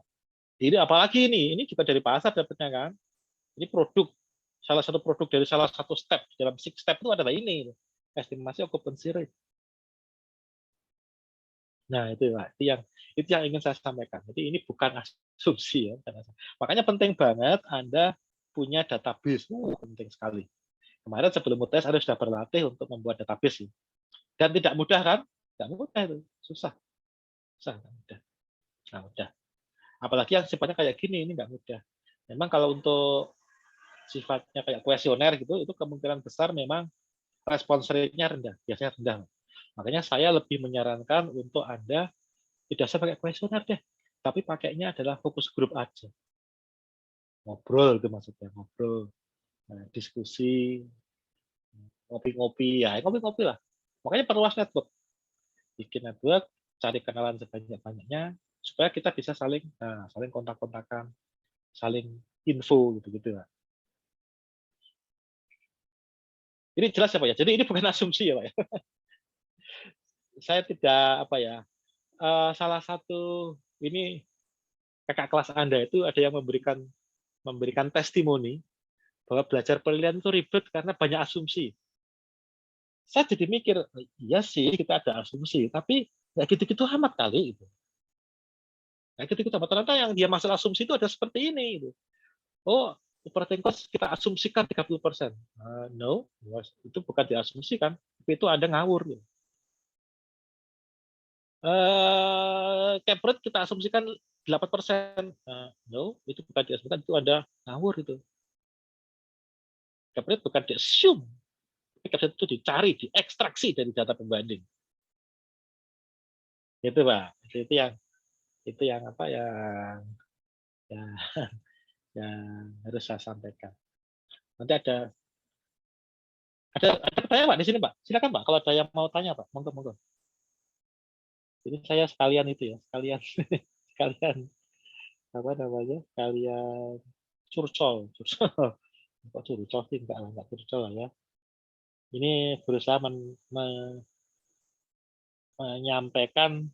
Ini apalagi ini juga dari pasar dapatnya kan. Ini produk, salah satu produk dari salah satu step dalam 6 step itu adalah ini, estimasi occupancy rate. Nah, itu Pak, itu yang ingin saya sampaikan. Jadi ini bukan asumsi ya. Makanya penting banget Anda punya database. Penting sekali. Kemarin sebelum UTS Anda sudah berlatih untuk membuat database. Dan tidak mudah kan? Tidak mudah itu. Susah. Tidak mudah. Nggak mudah. Apalagi yang sifatnya kayak gini, ini nggak mudah. Memang kalau untuk sifatnya kayak kuesioner gitu, itu kemungkinan besar memang response rate-nya rendah, biasanya rendah. Makanya saya lebih menyarankan untuk Anda tidak usah pakai kuesioner deh, tapi pakainya adalah fokus grup aja. Ngobrol itu maksudnya, ngobrol, diskusi, ngopi-ngopi, ya ngopi-ngopi lah. Makanya perluas network. Bikin network, cari kenalan sebanyak-banyaknya, supaya kita bisa saling kontak-kontakan, saling info gitu-gitu lah. Ini jelas ya Pak ya. Jadi ini bukan asumsi ya Pak ya. Saya tidak salah satu ini kakak kelas Anda itu ada yang memberikan testimoni bahwa belajar penilaian itu ribet karena banyak asumsi. Saya jadi mikir, iya sih kita ada asumsi, tapi nggak gitu-gitu amat kali itu. Nah, gitu-gitu amat. Ternyata yang dia masalah asumsi itu ada seperti ini. Gitu. Oh, operating cost kita asumsikan 30%. No, itu bukan diasumsikan, tapi itu Anda ngawur. Gitu. Cap rate kita asumsikan 8%. No, itu bukan diasumsikan, itu ada ngawur itu. Cap rate bukan di-assume. Tapi cap rate itu dicari, diekstraksi dari data pembanding. Itu Pak. Itu yang apa yang yang harus saya sampaikan. Nanti ada pertanyaan Pak di sini Pak. Silakan Pak kalau ada yang mau tanya Pak. Monggo. Ini saya sekalian itu ya, sekalian apa namanya? Sekalian curcol. Kok curcol sih enggak curcol lah ya. Ini berusaha menyampaikan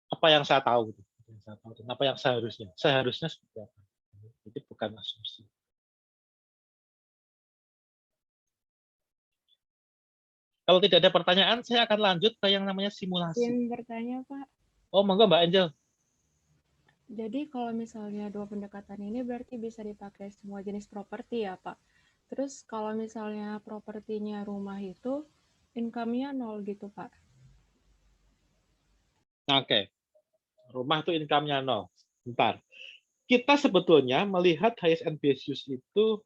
apa yang saya tahu gitu. Apa yang seharusnya seperti apa. Jadi bukan asumsi. Kalau tidak ada pertanyaan, saya akan lanjut ke yang namanya simulasi. Yang bertanya, Pak. Oh, monggo Mbak Angel. Jadi kalau misalnya dua pendekatan ini berarti bisa dipakai semua jenis properti ya, Pak. Terus kalau misalnya propertinya rumah itu income-nya 0 gitu, Pak. Oke. Rumah itu income-nya 0. Bentar. Kita sebetulnya melihat highest and best use itu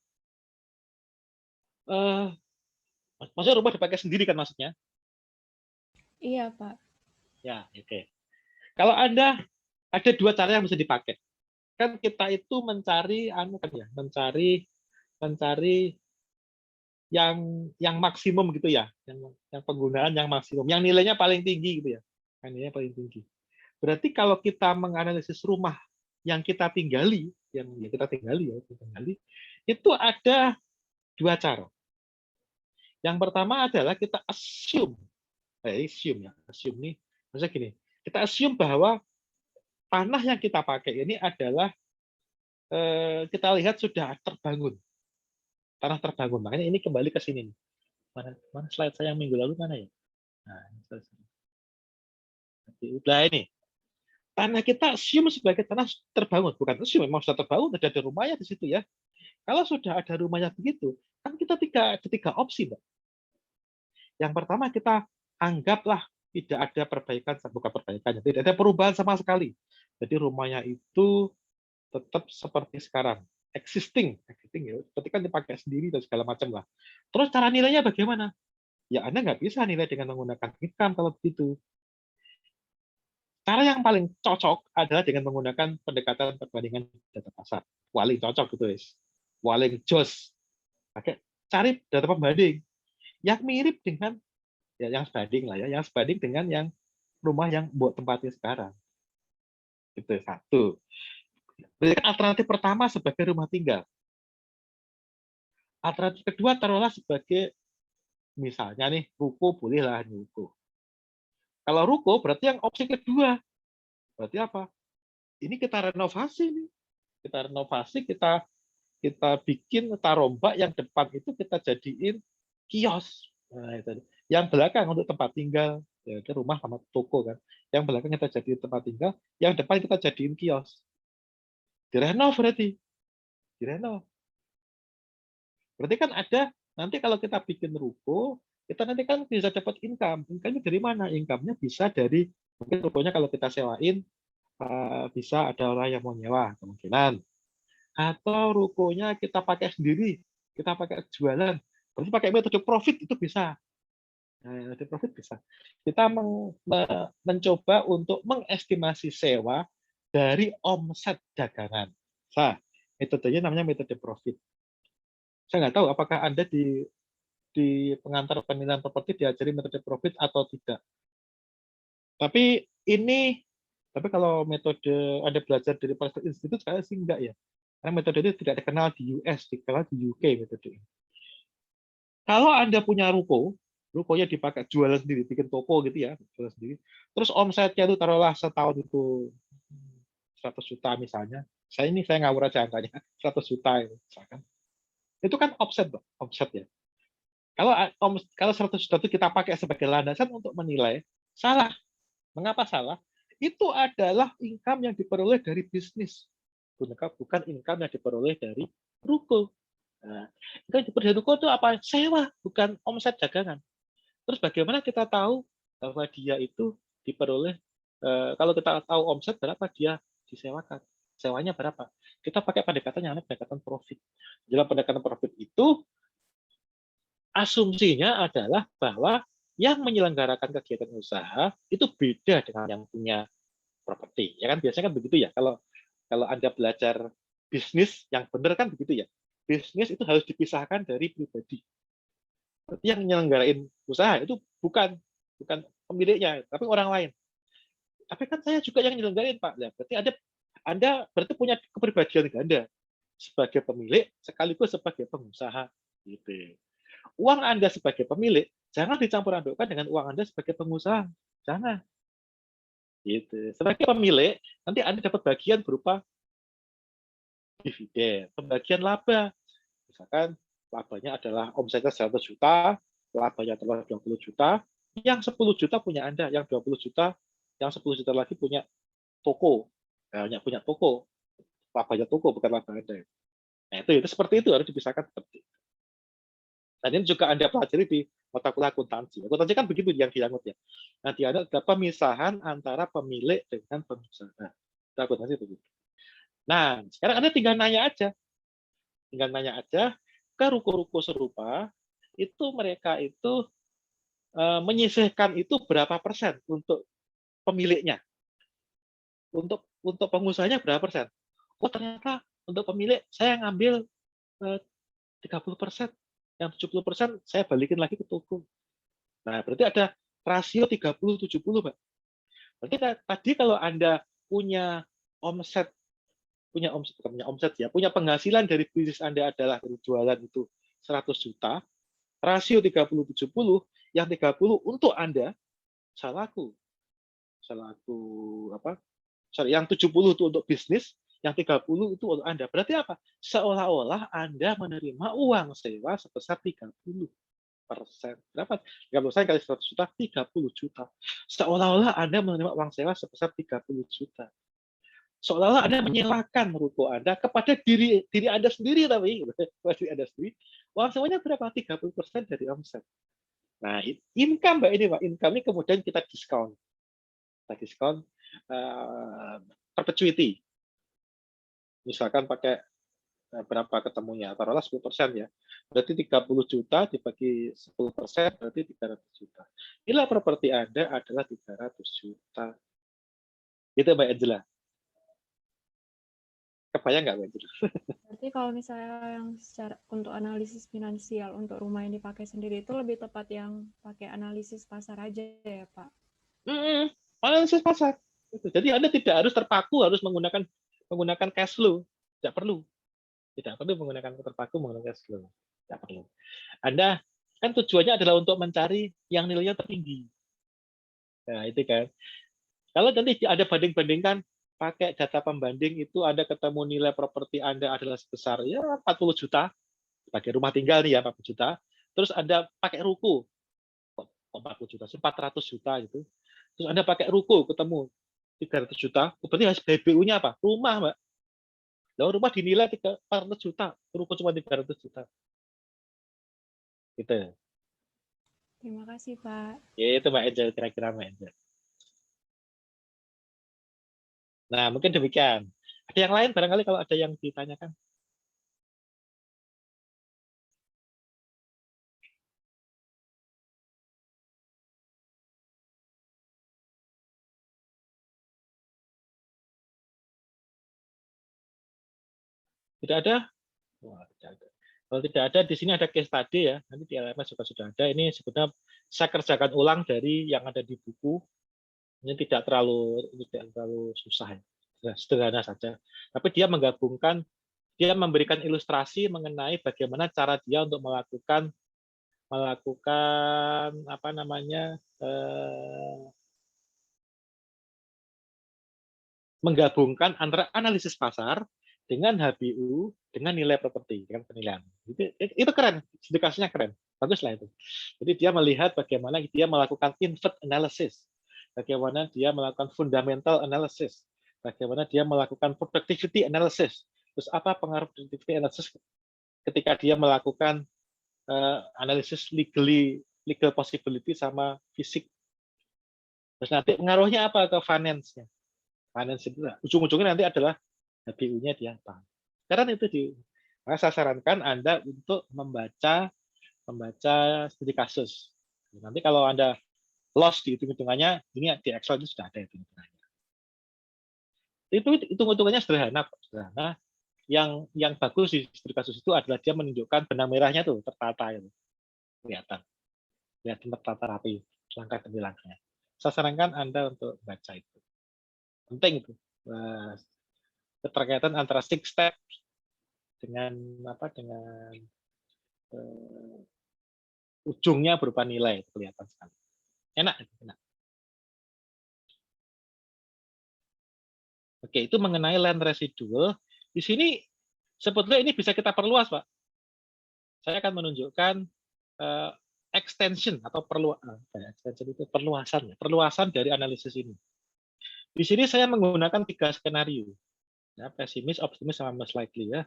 maksudnya rumah dipakai sendiri kan maksudnya? Iya, Pak. Ya, oke. Kalau Anda ada dua cara yang bisa dipakai. Kan kita itu mencari mencari yang maksimum gitu ya, yang penggunaan yang maksimum, yang nilainya paling tinggi gitu ya. Yang nilainya paling tinggi. Berarti kalau kita menganalisis rumah yang kita tinggali, itu ada dua cara. Yang pertama adalah kita assume nih, maksudnya gini, kita assume bahwa tanah yang kita pakai ini adalah kita lihat sudah terbangun, tanah terbangun. Makanya ini kembali ke sini nih. Mana slide saya yang minggu lalu mana ya? Nah, ini tanah kita assume sebagai tanah terbangun, bukan assume memang sudah terbangun, ada rumahnya di situ ya. Kalau sudah ada rumahnya begitu, kan kita tiga opsi, Mbak. Yang pertama kita anggaplah tidak ada perbaikan, bukan perbaikan, tidak ada perubahan sama sekali. Jadi rumahnya itu tetap seperti sekarang, existing ya, berarti kan dipakai sendiri dan segala macam lah. Terus cara nilainya bagaimana? Ya Anda nggak bisa nilai dengan menggunakan income kalau begitu. Cara yang paling cocok adalah dengan menggunakan pendekatan perbandingan data pasar. Paling cocok gitu, guys. Paling jos. Cari data pembanding yang mirip dengan yang sebanding lah ya, yang sebanding dengan yang rumah yang buat tempatnya sekarang. Itu satu. Berikan alternatif pertama sebagai rumah tinggal. Alternatif kedua taruhlah sebagai misalnya nih ruko, bolehlah ruko. Kalau ruko berarti yang opsi kedua. Berarti apa? Ini kita renovasi nih. Kita renovasi, kita bikin tarombak yang depan itu kita jadiin kios. Nah, itu. Yang belakang untuk tempat tinggal, ya itu rumah sama toko kan. Yang belakang kita jadiin tempat tinggal, yang depan kita jadiin kios. Direnov berarti. Direnov. Berarti kan ada, nanti kalau kita bikin ruko, kita nanti kan bisa dapat income. Income-nya dari mana? Income-nya bisa dari, mungkin rukonya kalau kita sewain, bisa ada orang yang mau nyewa, kemungkinan. Atau rukonya kita pakai sendiri, kita pakai jualan. Berarti pakai metode profit itu bisa. Metode profit bisa. Kita mencoba untuk mengestimasi sewa dari omset dagangan. Nah, metodenya namanya metode profit. Saya nggak tahu apakah Anda di pengantar penilaian properti diajari metode profit atau tidak. Tapi kalau metode Anda belajar dari Pareto Institute, saya sih enggak ya. Karena metode itu tidak dikenal di US, dikenal di UK metode ini. Kalau Anda punya rukonya dipakai jualan sendiri, bikin toko gitu ya, jualan sendiri. Terus omsetnya itu taruhlah setahun itu 100 juta misalnya. Saya ngawur aja angkanya, 100 juta misalkan. Itu kan offset, Pak. Offset ya. Kalau 100 juta itu kita pakai sebagai landasan untuk menilai, salah. Mengapa salah? Itu adalah income yang diperoleh dari bisnis, bukan income yang diperoleh dari ruko. Nah, income yang diperoleh dari ruko itu apa? Sewa, bukan omset dagangan. Terus bagaimana kita tahu bahwa dia itu diperoleh, kalau kita tahu omset berapa dia disewakan, sewanya berapa? Kita pakai pendekatan yang namanya pendekatan profit. Dalam pendekatan profit itu, asumsinya adalah bahwa yang menyelenggarakan kegiatan usaha itu beda dengan yang punya properti. Ya kan biasanya kan begitu ya. Kalau kalau Anda belajar bisnis yang benar kan begitu ya. Bisnis itu harus dipisahkan dari pribadi. Berarti yang menyelenggarain usaha itu bukan bukan pemiliknya, tapi orang lain. Tapi kan saya juga yang menyelenggarain, Pak. Nah, berarti Anda berarti punya kepribadian ganda sebagai pemilik sekaligus sebagai pengusaha gitu. Uang Anda sebagai pemilik jangan dicampur adukkan dengan uang Anda sebagai pengusaha. Jangan. Gitu. Sebagai pemilik, nanti Anda dapat bagian berupa dividen, pembagian laba. Misalkan labanya adalah omsetnya 100 juta, labanya adalah 20 juta, yang 10 juta punya Anda, yang 20 juta, yang 10 juta lagi punya toko. Nah, punya toko. Labanya toko, bukan laba Anda. Nah, itu seperti itu, harus dipisahkan seperti itu. Dan ini juga Anda pelajari di mata kuliah akuntansi. Akuntansi kan begitu yang dianut ya. Nanti ada pemisahan antara pemilik dengan pengusaha. Akuntansi begitu. Nah, sekarang Anda tinggal nanya aja. Tinggal nanya aja ke ruko-ruko serupa, itu mereka itu menyisihkan itu berapa persen untuk pemiliknya. Untuk pengusahanya berapa persen? Oh, ternyata untuk pemilik saya ngambil 30%. Yang 70% saya balikin lagi ke toko. Nah, berarti ada rasio 30-70, Pak. Berarti tadi kalau Anda punya omset, bukan punya omset ya, punya penghasilan dari bisnis Anda adalah dari jualan itu 100 juta, rasio 30-70, yang 30 untuk Anda, salahku apa? Sorry, yang 70 itu untuk bisnis, yang 30 itu untuk Anda. Berarti apa? Seolah-olah Anda menerima uang sewa sebesar 30%. Berapa? 30% kali 100 juta, 30 juta. Seolah-olah Anda menerima uang sewa sebesar 30 juta. Seolah-olah Anda menyewakan ruko Anda kepada diri Anda sendiri, tapi kepada diri Anda sendiri. Uang sewanya berapa? 30% dari omset. Nah, income Mbak ini, Pak. Income ini kemudian kita diskon. Kita diskon perpetuity. Misalkan pakai berapa ketemunya, taruhlah 10% ya. Berarti 30 juta dibagi 10%, berarti 300 juta. Nilai properti Anda adalah 300 juta. Gitu Mbak Angela. Kebayang nggak Mbak Angela? Berarti kalau misalnya yang secara untuk analisis finansial untuk rumah yang dipakai sendiri itu lebih tepat yang pakai analisis pasar aja ya, Pak? Analisis pasar. Jadi Anda tidak harus terpaku harus menggunakan cash flow. Tidak perlu. Tidak perlu terpaku menggunakan cash flow. Tidak perlu. Anda kan tujuannya adalah untuk mencari yang nilainya tertinggi. Nah, itu kan. Kalau nanti ada banding-bandingkan pakai data pembanding itu Anda ketemu nilai properti Anda adalah sebesar ya 40 juta sebagai rumah tinggal nih ya 40 juta. Terus Anda pakai ruko 40 juta, 400 juta gitu. Terus Anda pakai ruko ketemu 300 juta, berarti hasil BBU-nya apa? Rumah, Mbak. Lalu rumah dinilai 400 juta, ruko cuma 300 juta. Gitu. Terima kasih, Pak. Ya, itu Mbak Angel, kira-kira Mbak Angel. Nah, mungkin demikian. Ada yang lain barangkali kalau ada yang ditanyakan? Tidak ada? Wah, tidak ada. Kalau tidak ada, di sini ada case study ya. Nanti di LMS juga sudah ada. Ini sebenarnya saya kerjakan ulang dari yang ada di buku. Ini tidak terlalu susah ya. Sederhana saja. Tapi dia menggabungkan, dia memberikan ilustrasi mengenai bagaimana cara dia untuk melakukan apa namanya menggabungkan antara analisis pasar dengan HBU, dengan nilai properti, dengan penilaian. Itu keren, indikasinya keren. Bagus lah itu. Jadi dia melihat bagaimana dia melakukan invert analysis, bagaimana dia melakukan fundamental analysis, bagaimana dia melakukan productivity analysis. Terus apa pengaruh productivity analysis ketika dia melakukan analisis legal possibility sama fisik. Terus nanti pengaruhnya apa ke finance-nya? Finance itu ujung-ujungnya nanti adalah HBU-nya dia apa. Karena itu saya sarankan Anda untuk membaca studi kasus. Nanti kalau Anda lost di hitung-hitungannya, ini di Excel itu sudah ada hitung-hitungannya. Itu hitung-hitungannya sederhana. Yang bagus di studi kasus itu adalah dia menunjukkan benang merahnya tuh tertata itu. Kelihatan tertata rapi langkah demi langkahnya. Saya sarankan Anda untuk baca itu. Penting itu. Keterkaitan antara 6 steps dengan ujungnya berupa nilai, kelihatan sekali. Enak. Oke, itu mengenai land residual. Di sini sebetulnya ini bisa kita perluas, Pak. Saya akan menunjukkan extension atau perluasan dari analisis ini. Di sini saya menggunakan 3 skenario, ya, pesimis, optimis, sama most likely. Ya.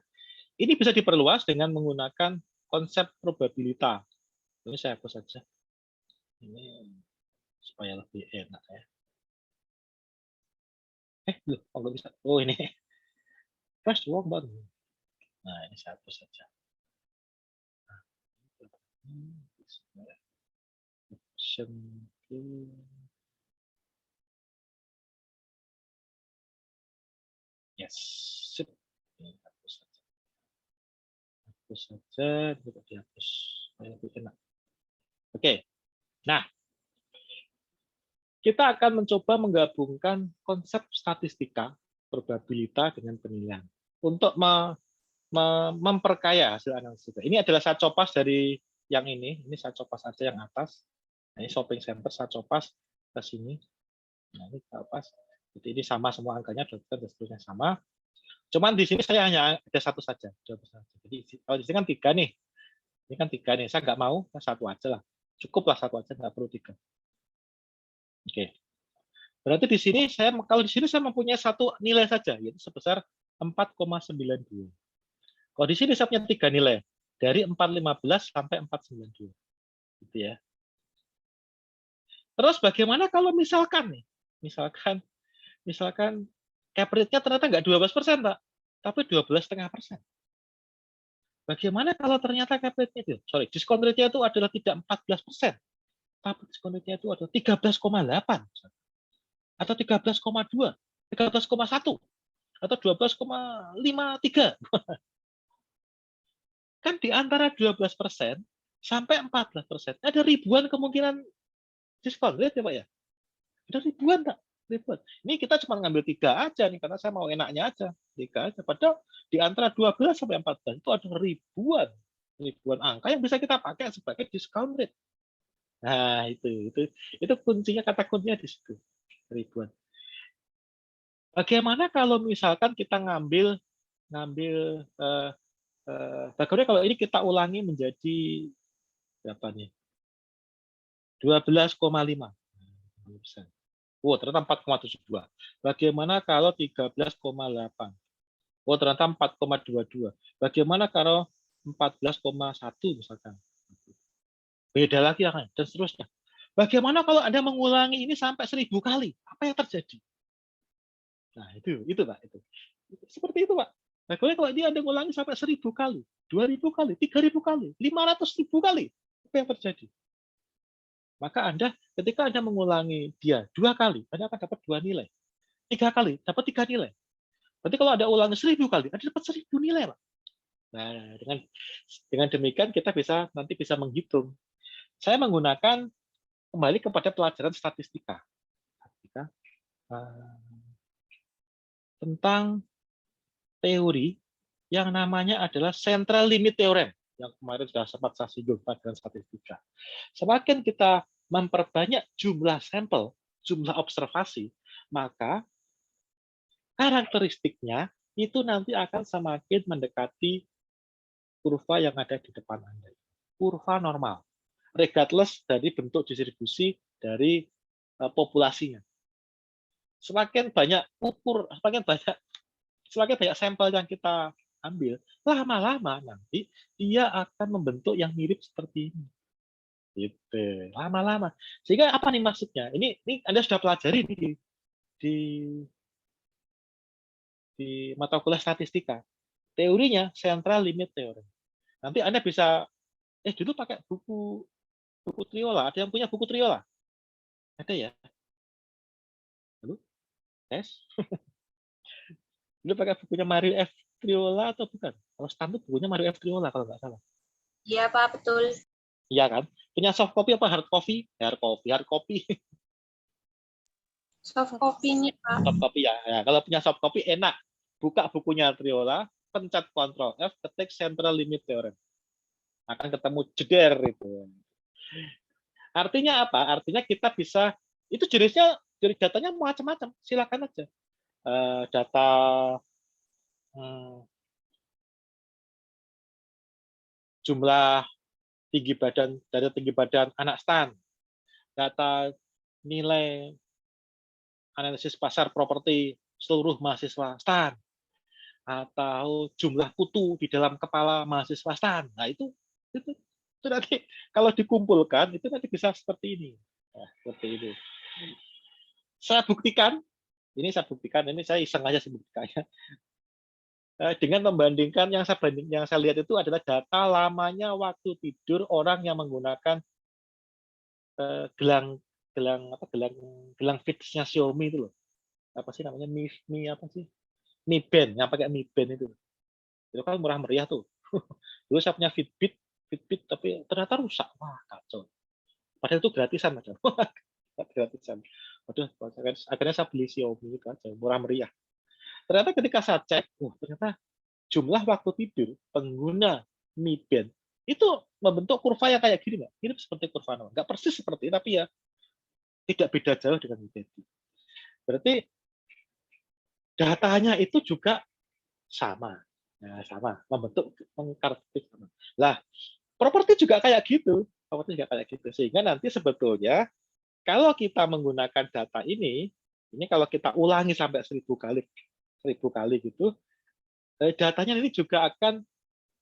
Ini bisa diperluas dengan menggunakan konsep probabilitas. Ini saya hapus saja. Ini supaya lebih enak ya. Kok nggak bisa? Oh ini. Press wrong button. Nah ini saya hapus saja. Yes. Sip. Ini hapus saja. Hapus saja. Tidak dihapus. Supaya lebih enak. Oke. Nah, kita akan mencoba menggabungkan konsep statistika, probabilitas dengan penilaian untuk memperkaya hasil analisis. Ini adalah saya copas dari yang ini saya copas saja yang atas. Nah, ini shopping center saya copas ke sini. Nah, ini copas. Jadi ini sama semua angkanya, dan seterusnya sama. Cuman di sini saya hanya ada satu saja. Jadi kalau di sini kan 3 nih. Ini kan 3 nih. Saya nggak mau, satu aja lah. Cukuplah satu aja, nggak perlu 3. Oke. Berarti di sini kalau di sini saya mempunyai satu nilai saja, yaitu sebesar 4,92. Kalau di sini saya punya 3 nilai, dari 4,15 sampai 4,92. Gitu ya. Terus bagaimana kalau misalkan cap rate-nya ternyata nggak 12%, Pak, tapi 12,5%. Bagaimana kalau ternyata cap rate-nya diskon rate-nya itu adalah tidak 14%, tapi diskon rate-nya itu adalah 13,8, atau 13,2, 13,1, atau 12,53. Kan di antara 12% sampai 14%, ada ribuan kemungkinan diskon rate ya, Pak ya. Ada ribuan, Pak. Ribuan. Ini kita cuma ngambil 3 aja nih, karena saya mau enaknya aja. 3 aja. Padahal di antara 12 sampai 14 itu ada ribuan angka yang bisa kita pakai sebagai discount rate. Nah, itu kuncinya, kata kuncinya di situ. Ribuan. Bagaimana kalau misalkan kita ngambil bagaimana kalau ini kita ulangi menjadi berapa nih? 12,5%. Oh, ternyata 4,72. Bagaimana kalau 13,8? Oh, ternyata 4,22. Bagaimana kalau 14,1 misalkan? Beda lagi kan, dan seterusnya. Bagaimana kalau Anda mengulangi ini sampai 1000 kali? Apa yang terjadi? Nah, itu Pak, itu. Seperti itu, Pak. Bagaimana kalau dia Anda mengulangi sampai 1000 kali, 2000 kali, 3000 kali, 500.000 kali? Apa yang terjadi? Maka ketika Anda mengulangi dia 2 kali, Anda akan dapat 2 nilai. 3 kali, dapat 3 nilai. Berarti kalau Anda ulangi 1000 kali, Anda dapat 1000 nilai, Pak. Nah, dengan demikian kita nanti bisa menghitung. Saya menggunakan kembali kepada pelajaran statistika. Tentang teori yang namanya adalah central limit theorem, yang kemarin sudah sempat saya singgung pada statistika. Semakin kita memperbanyak jumlah sampel, jumlah observasi, maka karakteristiknya itu nanti akan semakin mendekati kurva yang ada di depan Anda. Kurva normal, regardless dari bentuk distribusi dari populasinya. Semakin banyak semakin banyak sampel yang kita ambil, lama-lama nanti dia akan membentuk yang mirip seperti ini. Gitu. Lama-lama. Sehingga apa nih maksudnya? Ini Anda sudah pelajari di di mata kuliah statistika. Teorinya central limit theorem. Nanti Anda bisa dulu pakai buku Triola. Ada yang punya buku Triola? Ada ya? Halo? Tes? Dulu pakai bukunya Mario F. Triola atau bukan? Kalau standar bukunya Mario F. Triola kalau nggak salah. Iya, Pak, betul. Iya kan? Punya soft copy apa hard copy? Hard copy. Soft copy-nya, Pak. Soft copy ya. Kalau punya soft copy enak. Buka bukunya Triola, pencet Ctrl F, ketik central limit theorem. Akan ketemu jeder itu. Artinya apa? Artinya kita bisa itu jenis datanya macam-macam. Silakan aja. Data jumlah tinggi badan anak stan, data nilai analisis pasar properti seluruh mahasiswa stan, atau jumlah kutu di dalam kepala mahasiswa stan. Nah, itu nanti kalau dikumpulkan itu nanti bisa seperti ini. Nah, seperti ini. Saya buktikan, ini saya iseng aja sih buktikannya. Dengan membandingkan yang saya lihat itu adalah data lamanya waktu tidur orang yang menggunakan gelang fitnessnya Xiaomi itu loh. Apa sih namanya? Mi Band, yang pakai Mi Band itu. Itu kan murah meriah tuh. Dulu saya punya Fitbit tapi ternyata rusak. Wah, kacau. Padahal itu gratisan, macam. Gratisan. Waduh, akhirnya saya beli Xiaomi itu aja, murah meriah. Ternyata ketika saya cek, ternyata jumlah waktu tidur pengguna Mi Band itu membentuk kurva yang kayak gini, Mbak. Mirip seperti kurva normal. Nggak persis seperti, tapi ya tidak beda jauh dengan Mi Band. Berarti datanya itu juga sama. Nah, sama, membentuk mengkarakteristik sama. Lah, properti juga kayak gitu. Sehingga nanti sebetulnya kalau kita menggunakan data ini kalau kita ulangi sampai 1000 kali gitu, datanya ini juga akan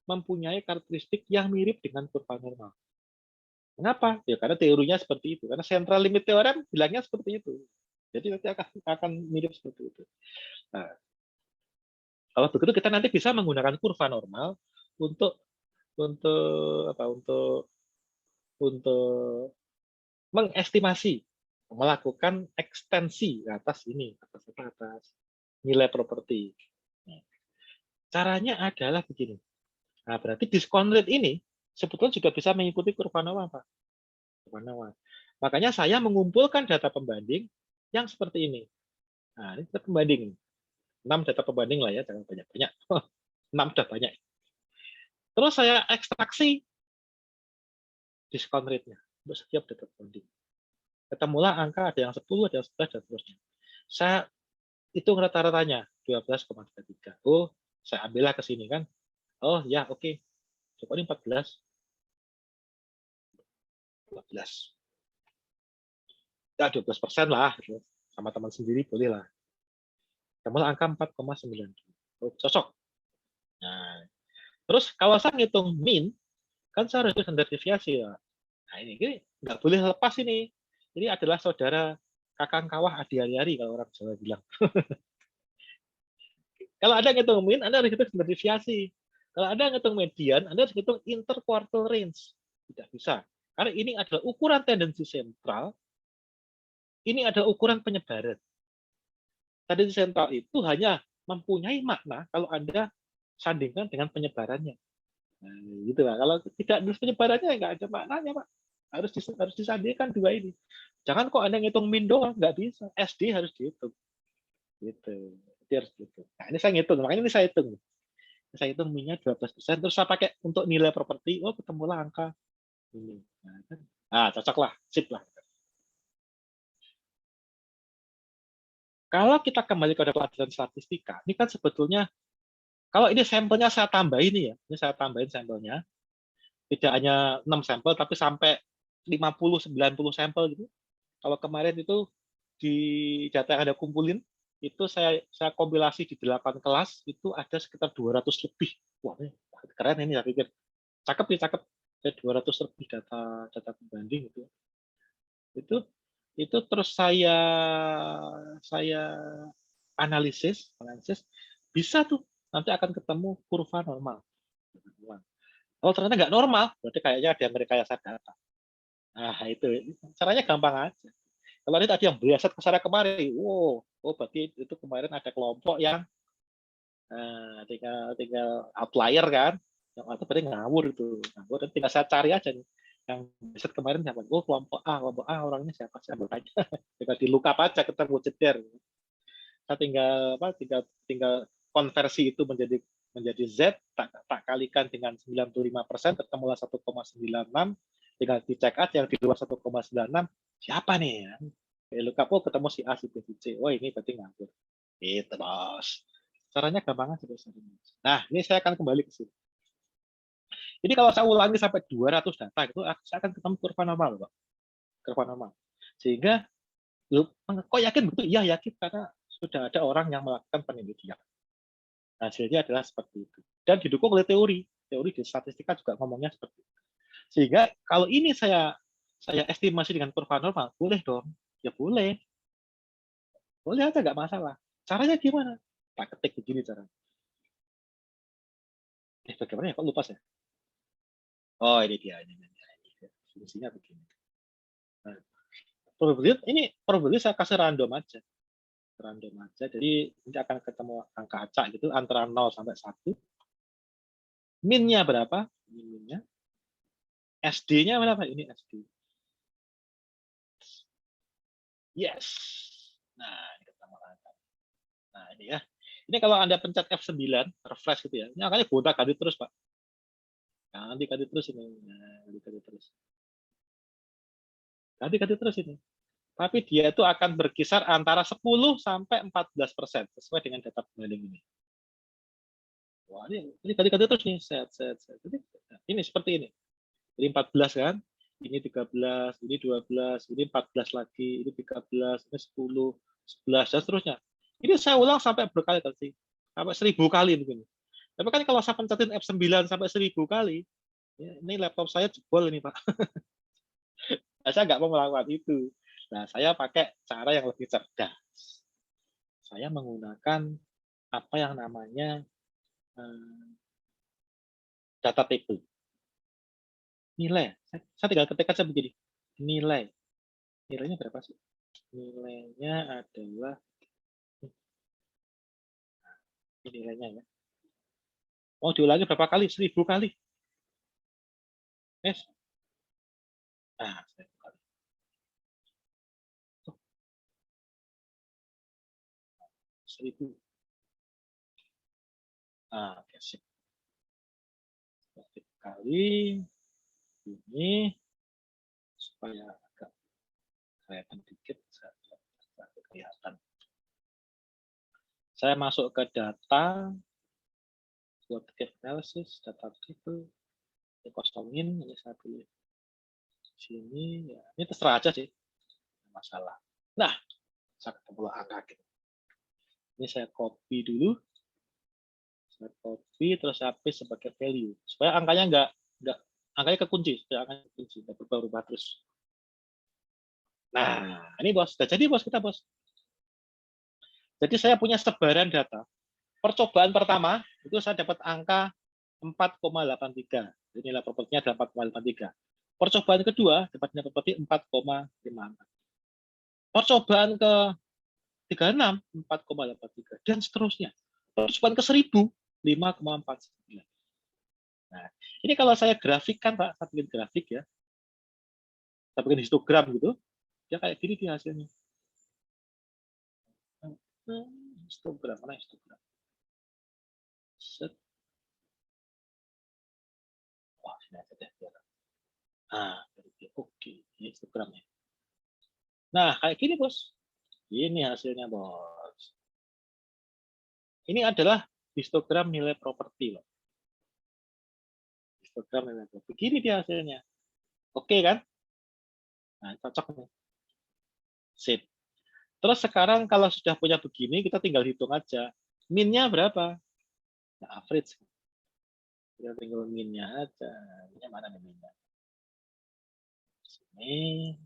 mempunyai karakteristik yang mirip dengan kurva normal. Kenapa? Ya karena teorinya seperti itu. Karena central limit theorem bilangnya seperti itu. Jadi nanti akan mirip seperti itu. Nah, kalau begitu kita nanti bisa menggunakan kurva normal untuk mengestimasi, melakukan ekstensi atas nilai properti. Caranya adalah begini. Nah, berarti diskon rate ini sebetulnya juga bisa mengikuti kurva normal, Pak. Kurva normal. Makanya saya mengumpulkan data pembanding yang seperti ini. Nah, ini data pembanding. 6 data pembanding lah ya, jangan banyak-banyak. 6 sudah banyak. Terus saya ekstraksi diskon rate-nya untuk setiap data pembanding. Ketemulah angka ada yang 10, ada yang 11, dan seterusnya. Saya hitung rata-ratanya 12,33. Oh, saya ambillah ke sini kan. Oh ya, oke. Coba ini 14. Ya 12% lah. Sama teman sendiri boleh lah. Ketemulah angka 4,9. Oh, cocok. Nah, terus kalau saya ngitung min, kan saya harus standar deviasi ya. Nah ini nggak boleh lepas ini. Ini adalah saudara kakang kawah adi ari-ari kalau orang Jawa bilang. Kalau Anda ngitung min, Anda harus hitung standar deviasi. Kalau Anda ngitung median, Anda harus hitung interquartile range. Tidak bisa. Karena ini adalah ukuran tendensi sentral, ini adalah ukuran penyebaran. Tendensi sentral itu hanya mempunyai makna kalau Anda sandingkan dengan penyebarannya. Nah, gitu lah. Kalau tidak terus penyebarannya nggak ada maknanya, Pak. Harus disandingkan dua ini. Jangan kok Anda ngitung min doang, nggak bisa. SD harus dihitung. Gitu. Jadi harus dihitung. Nah, ini saya ngitung, makanya ini saya hitung. Saya hitung minnya 12%, terus saya pakai untuk nilai properti, ketemulah angka ini. Nah, cocok lah, sip lah. Kalau kita kembali kepada pelajaran statistika, ini kan sebetulnya Kalau ini sampelnya saya tambahin ya, ini saya tambahin sampelnya, tidak hanya 6 sampel, tapi sampai 50-90 sampel gitu. Kalau kemarin itu di data yang Anda kumpulin, itu saya kompilasi di 8 kelas, itu ada sekitar 200 lebih. Wah, ini keren ini saya pikir. Cakep nih, cakep. Ada 200 lebih data pembanding itu. Itu terus saya analisis, bisa tuh nanti akan ketemu kurva normal. Kalau ternyata nggak normal, berarti kayaknya ada yang merekayasa data. Nah, itu caranya gampang aja. Kalau ini tadi yang berdasar ke sana kemarin, berarti itu kemarin ada kelompok yang tinggal outlier kan, yang itu berarti ngawur itu. Ngawur, dan tinggal saya cari aja nih. Yang berdasar kemarin siapa? Kelompok A orangnya siapa sih? Tinggal di look up aja ketemu jeder. Saya tinggal konversi itu menjadi Z, tak kalikan dengan 95%, ketemulah 1,96, tinggal dicek aja yang di luar 1,96, siapa nih? Lookup, ketemu si A, si B, si C. Oh, ini berarti nganggur. Gitu, bos. Caranya gampang aja. Nah, ini saya akan kembali ke sini. Jadi kalau saya ulangi sampai 200 data, itu saya akan ketemu kurva normal, Pak. Kurva normal. Sehingga, kok yakin begitu? Iya, yakin, karena sudah ada orang yang melakukan penelitian. Hasilnya adalah seperti itu. Dan didukung oleh teori. Teori di statistika juga ngomongnya seperti itu. Sehingga kalau ini saya estimasi dengan kurva normal, boleh dong. Ya boleh. Boleh aja, nggak masalah. Caranya gimana? Tak ketik begini caranya. Bagaimana ya? Kok lupa saya? Oh, ini dia. Fungsinya begini. Nah, probability saya kasih random aja. Random aja. Jadi nanti akan ketemu angka acak gitu antara 0 sampai 1. Min-nya berapa? Min-nya. SD-nya berapa? Ini SD. Yes. Nah, ini ketemu angka. Nah, ini ya. Ini kalau Anda pencet F9, refresh gitu ya. Ini angkanya gonta-ganti terus, Pak. Ganti-ganti terus ini. Nah, ganti-ganti terus. Ganti-ganti terus ini. Tapi dia itu akan berkisar antara 10 sampai 14% sesuai dengan data pembanding ini. Wah, ini ganti-ganti terus nih. Set. Ini seperti ini. Jadi 14 kan? Ini 13, ini 12, ini 14 lagi, ini 13, ini 10, 11, dan seterusnya. Ini saya ulang sampai berkali-kali. Sampai 1000 kali mungkin. Tapi kan kalau saya pencetin F9 sampai 1000 kali, ini laptop saya jebol ini, Pak. Nah, saya nggak mau melakukan itu. Nah, saya pakai cara yang lebih cerdas. Saya menggunakan apa yang namanya data table. Nilai. Saya tinggal ketik aja begini. Nilainya berapa sih? Nilainya adalah ini nilainya ya. Mau diulangi berapa kali? 1000 kali. Nah, 1000 kali. Tuh. 1000. Oke, sip. 1000 kali ini supaya agak kelihatan dikit, kelihatan. Saya masuk ke data, buat analysis, data table, kosongin, ini saya pilih sini, ya. Ini terserah aja sih, masalah. Nah, saya ketemu angka gitu. Ini saya copy dulu, terus saya paste sebagai value, supaya angkanya angkanya kekunci, nggak berubah-ubah terus. Nah, ini bos, sudah jadi bos kita bos. Jadi saya punya sebaran data. Percobaan pertama itu saya dapat angka 4,83. Nilai propertinya adalah 4,83. Percobaan kedua dapat nilai properti 4,56. Percobaan ke 36 4,83 dan seterusnya. Percobaan ke 1000 5,49. Nah, ini kalau saya grafikkan, Pak, saya bikin grafik ya. Saya bikin histogram gitu. Ya kayak gini di hasilnya. Histogram, mana histogram? Set. Wah, ini aja deh. Oke, ini histogramnya. Nah, kayak gini, bos. Ini hasilnya, bos. Ini adalah histogram nilai properti loh. Histogram nilai properti. Begini dia hasilnya. Oke kan? Nah, cocok nih. Sip. Terus sekarang kalau sudah punya begini, kita tinggal hitung aja. Min-nya berapa? Nah, average. Kita tinggal min-nya aja. Min-nya mana nih min-nya? Sini.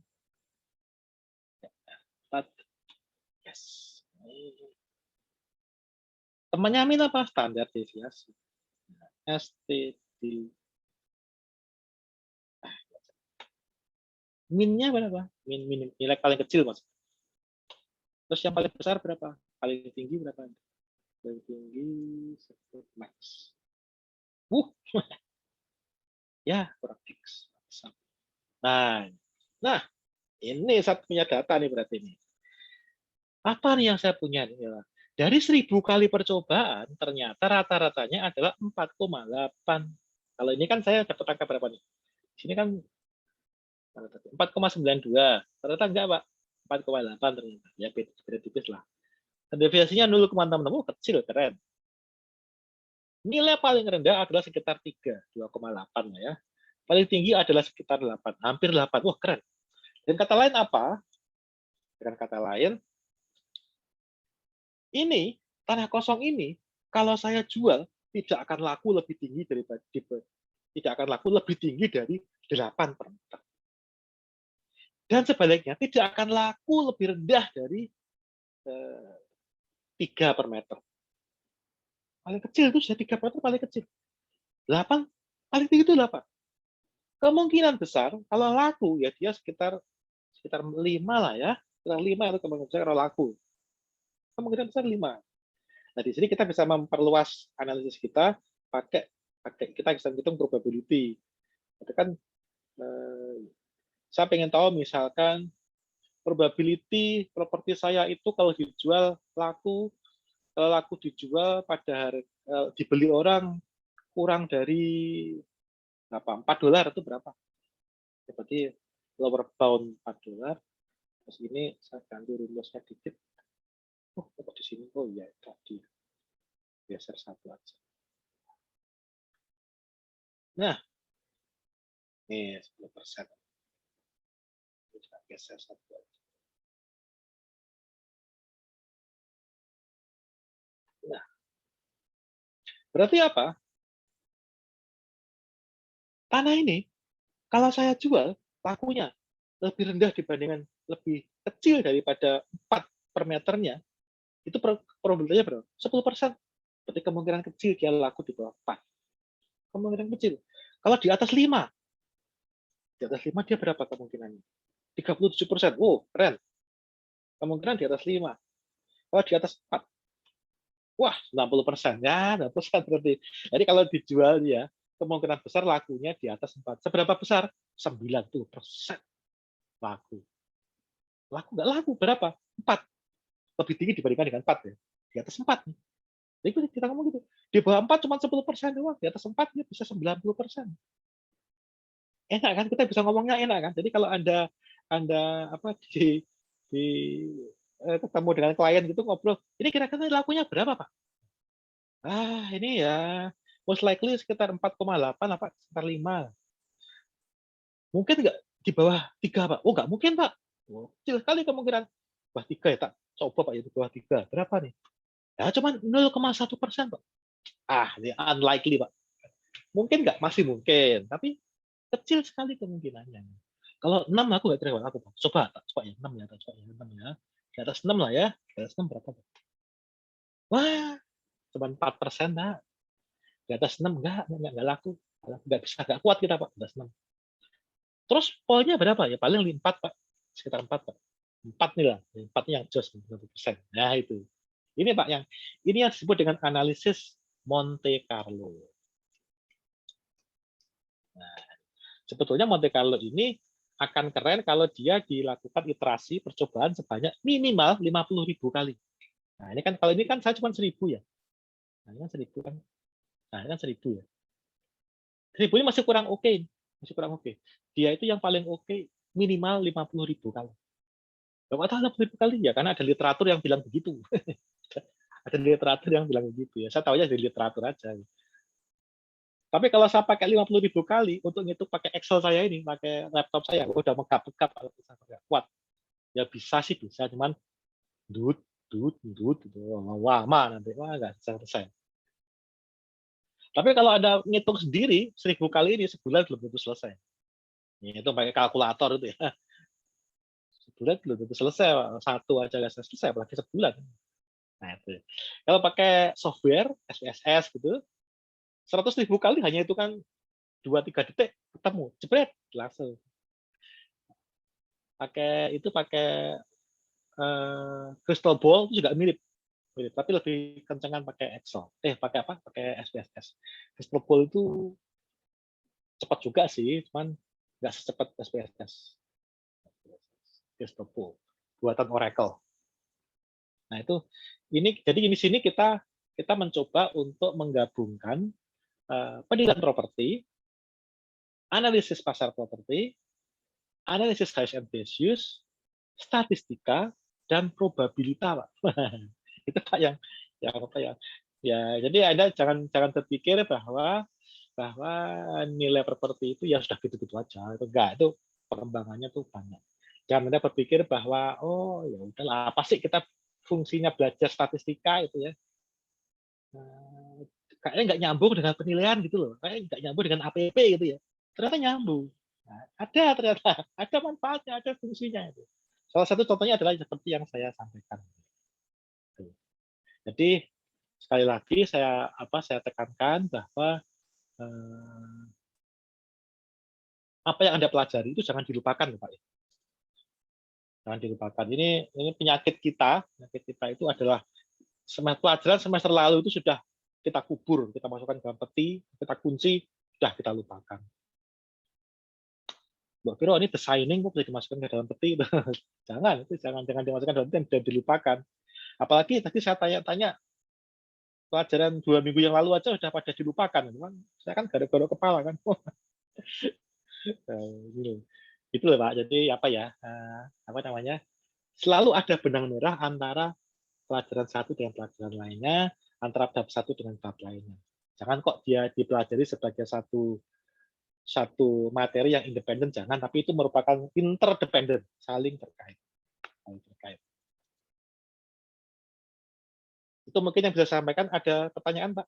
Yes. Temannya min apa? Standar deviasi. STD. Min-nya berapa? Min nilai paling kecil mas. Terus yang paling besar berapa? Paling tinggi berapa? Paling tinggi max. Ya kurang fix. Nah, ini saya punya data nih berarti ini. Apa nih yang saya punya nih? Dari 1000 kali percobaan, ternyata rata-ratanya adalah 4,8. Kalau ini kan saya dapat angka berapa nih? Di sini kan 4,92. Ternyata enggak, Pak. 4,8 ternyata. Ya, beda tipis lah. Deviasinya 0,66. Oh, kecil, keren. Nilai paling rendah adalah sekitar 3, 2,8 lah ya. Paling tinggi adalah sekitar 8, hampir 8. Wah, keren. Dan kata lain apa? Dengan kata lain, ini tanah kosong ini kalau saya jual tidak akan laku lebih tinggi daripada tidak akan laku lebih tinggi dari 8 per meter. Dan sebaliknya tidak akan laku lebih rendah dari 3 per meter. Paling kecil itu sudah 3 per meter paling kecil. 8 paling tinggi itu 8. Kemungkinan besar kalau laku ya dia sekitar 5 lah ya. Sekitar 5 itu kemungkinan besar kalau laku. Kemungkinan besar 5. Nah, di sini kita bisa memperluas analisis kita pakai kita bisa hitung probability. Itu kan saya pengen tahu misalkan probability properti saya itu kalau dijual laku, kalau laku dijual pada dibeli orang kurang dari berapa? $4 itu berapa? Berarti lower bound $4. Terus ini saya ganti rumusnya dikit. Oh, di sini. Oh iya, tadi. Geser satu aja. Nah, ini 10%. Kita geser satu aja. Nah, berarti apa? Tanah ini, kalau saya jual, lakunya lebih rendah dibandingkan lebih kecil daripada 4 per meternya, itu probabilitasnya berapa? 10%. Berarti kemungkinan kecil dia laku di bawah 4. Kemungkinan kecil. Kalau di atas 5 dia berapa kemungkinannya? 37%. Oh, keren. Kemungkinan di atas 5. Kalau di atas 4, wah, 90%. Ya, 90% berarti. Jadi kalau dijual ya, kemungkinan besar lakunya di atas 4. Seberapa besar? 90% laku. Laku nggak laku berapa? 4. Lebih tinggi dibandingkan dengan 4 ya. Di atas 4 nih. Jadi kita ngomong gitu. Di bawah 4 cuma 10% doang, di atas 4 dia bisa 90%. Enak kan? Kita bisa ngomongnya enak kan? Jadi kalau Anda apa ketemu dengan klien gitu ngobrol, ini kira-kira lakunya berapa, Pak? Ini ya most likely sekitar 4,8 apa sekitar 5. Mungkin nggak di bawah 3, Pak? Oh, nggak mungkin, Pak. Oh, kecil sekali kemungkinan. Bawah 3 ya, tak coba Pak ya di bawah 3. Berapa nih? Ya cuma 0,1%, Pak. Ini unlikely, Pak. Mungkin nggak? Masih mungkin. Tapi kecil sekali kemungkinannya. Kalau 6 aku nggak terima aku, Pak. Coba ya 6 ya, coba ya 6 ya. Di atas 6 lah ya. Di atas 6 berapa, Pak? Wah, cuma 4%, Pak. Di atas 6 nggak laku. Nggak bisa, nggak kuat kita, Pak. Di atas 6. Terus poinnya berapa? Ya paling 4, Pak. Sekitar 4, Pak. 4 nih lah. 4 yang just 90%. Nah, itu. Ini Pak ini yang disebut dengan analisis Monte Carlo. Nah, sebetulnya Monte Carlo ini akan keren kalau dia dilakukan iterasi percobaan sebanyak minimal 50.000 kali. Nah, ini kan kalau ini kan saya cuma 1.000 ya. Nah, ini kan 1.000 kan. Nah, ini kan 1.000 ya. 1.000 ini masih kurang oke. Masih kurang oke. Dia itu yang paling oke minimal 50.000 kali. Nggak tahu 50.000 kali ya, karena ada literatur yang bilang begitu. Ada di literatur yang bilang begitu ya. Saya tahu aja di literatur aja. Tapi kalau saya pakai 50.000 kali untuk ngitung pakai Excel saya ini, pakai laptop saya, udah megap-megap kalau saya nggak kuat. Ya bisa sih bisa, cuman dut gitu. Lama nanti nggak selesai. Tapi kalau ada ngitung sendiri 1000 kali ini sebulan belum tentu selesai. Ya, itu pakai kalkulator itu ya. Sebulan belum tentu selesai, satu aja nggak selesai, apalagi sebulan. Nah itu. Kalau pakai software SPSS gitu, 100.000 kali hanya itu kan 2-3 detik ketemu, jebret langsung. Pakai crystal ball itu juga mirip, tapi lebih kencengan pakai Excel. Pakai apa? Pakai SPSS. Crystal ball itu cepat juga sih, cuman nggak secepat SPSS. Crystal ball buatan Oracle. Nah itu jadi di sini kita mencoba untuk menggabungkan penilaian properti, analisis pasar properti, analisis size and base use, statistika, dan probabilitas, Pak. Itu Pak yang apa ya? Ya, jadi Anda jangan terpikir bahwa nilai properti itu ya sudah gitu-gitu aja. Itu enggak, itu pengembangannya tuh banyak. Jangan Anda berpikir bahwa oh ya udahlah, apa sih kita fungsinya belajar statistika itu ya. Kayaknya nggak nyambung dengan penilaian gitu loh. Kayaknya nggak nyambung dengan APP gitu ya. Ternyata nyambung. Nah, ada manfaatnya, ada fungsinya itu. Salah satu contohnya adalah seperti yang saya sampaikan. Jadi sekali lagi saya tekankan bahwa apa yang Anda pelajari itu jangan dilupakan, Pak. Jangan dilupakan. Ini penyakit kita itu adalah pelajaran semester lalu itu sudah kita kubur, kita masukkan dalam peti, kita kunci, sudah kita lupakan. Mbak Viro, ini designing kok bisa dimasukkan ke dalam peti? jangan dimasukkan dalam peti dan dilupakan. Apalagi tadi saya tanya-tanya pelajaran 2 minggu yang lalu aja sudah pada dilupakan. Memang saya kan garuk-garuk kepala kan. Gitu loh Pak. Jadi selalu ada benang merah antara pelajaran satu dengan pelajaran lainnya, antara bab satu dengan bab lainnya. Jangan kok dia dipelajari sebagai satu materi yang independen, jangan, tapi itu merupakan interdependen, saling terkait. Itu mungkin yang bisa saya sampaikan. Ada pertanyaan, Pak?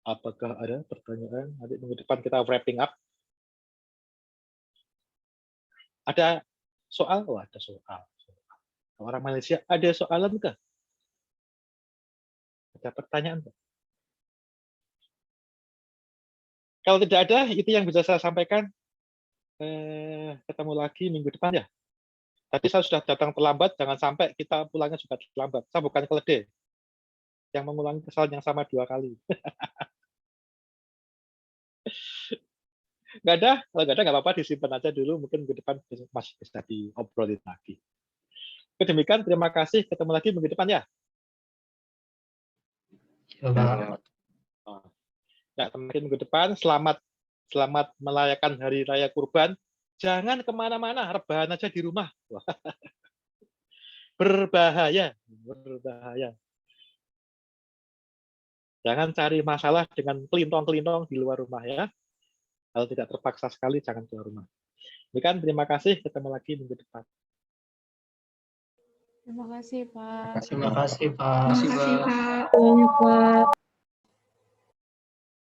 Apakah ada pertanyaan? Nanti minggu depan kita wrapping up. Ada soal? Oh, ada soal. Orang Malaysia, ada soalan nggak? Ada pertanyaan nggak? Kalau tidak ada, itu yang bisa saya sampaikan. Ketemu lagi minggu depan ya. Tadi saya sudah datang terlambat, jangan sampai kita pulangnya juga terlambat. Saya bukan keledai yang mengulangi kesalahan yang sama 2 kali. Nggak ada, kalau nggak ada nggak apa-apa, disimpan aja dulu. Mungkin minggu depan masih bisa diobrolin lagi. Demikian, terima kasih. Ketemu lagi minggu depan ya. Ya, mungkin minggu depan. Selamat merayakan Hari Raya Kurban. Jangan kemana-mana, rebahan aja di rumah. Berbahaya. Jangan cari masalah dengan kelintong-kelintong di luar rumah ya. Kalau tidak terpaksa sekali, jangan keluar rumah. Demikian, terima kasih. Ketemu lagi minggu depan. Terima kasih, Pak. Terima kasih, Pak. Terima kasih, Pak.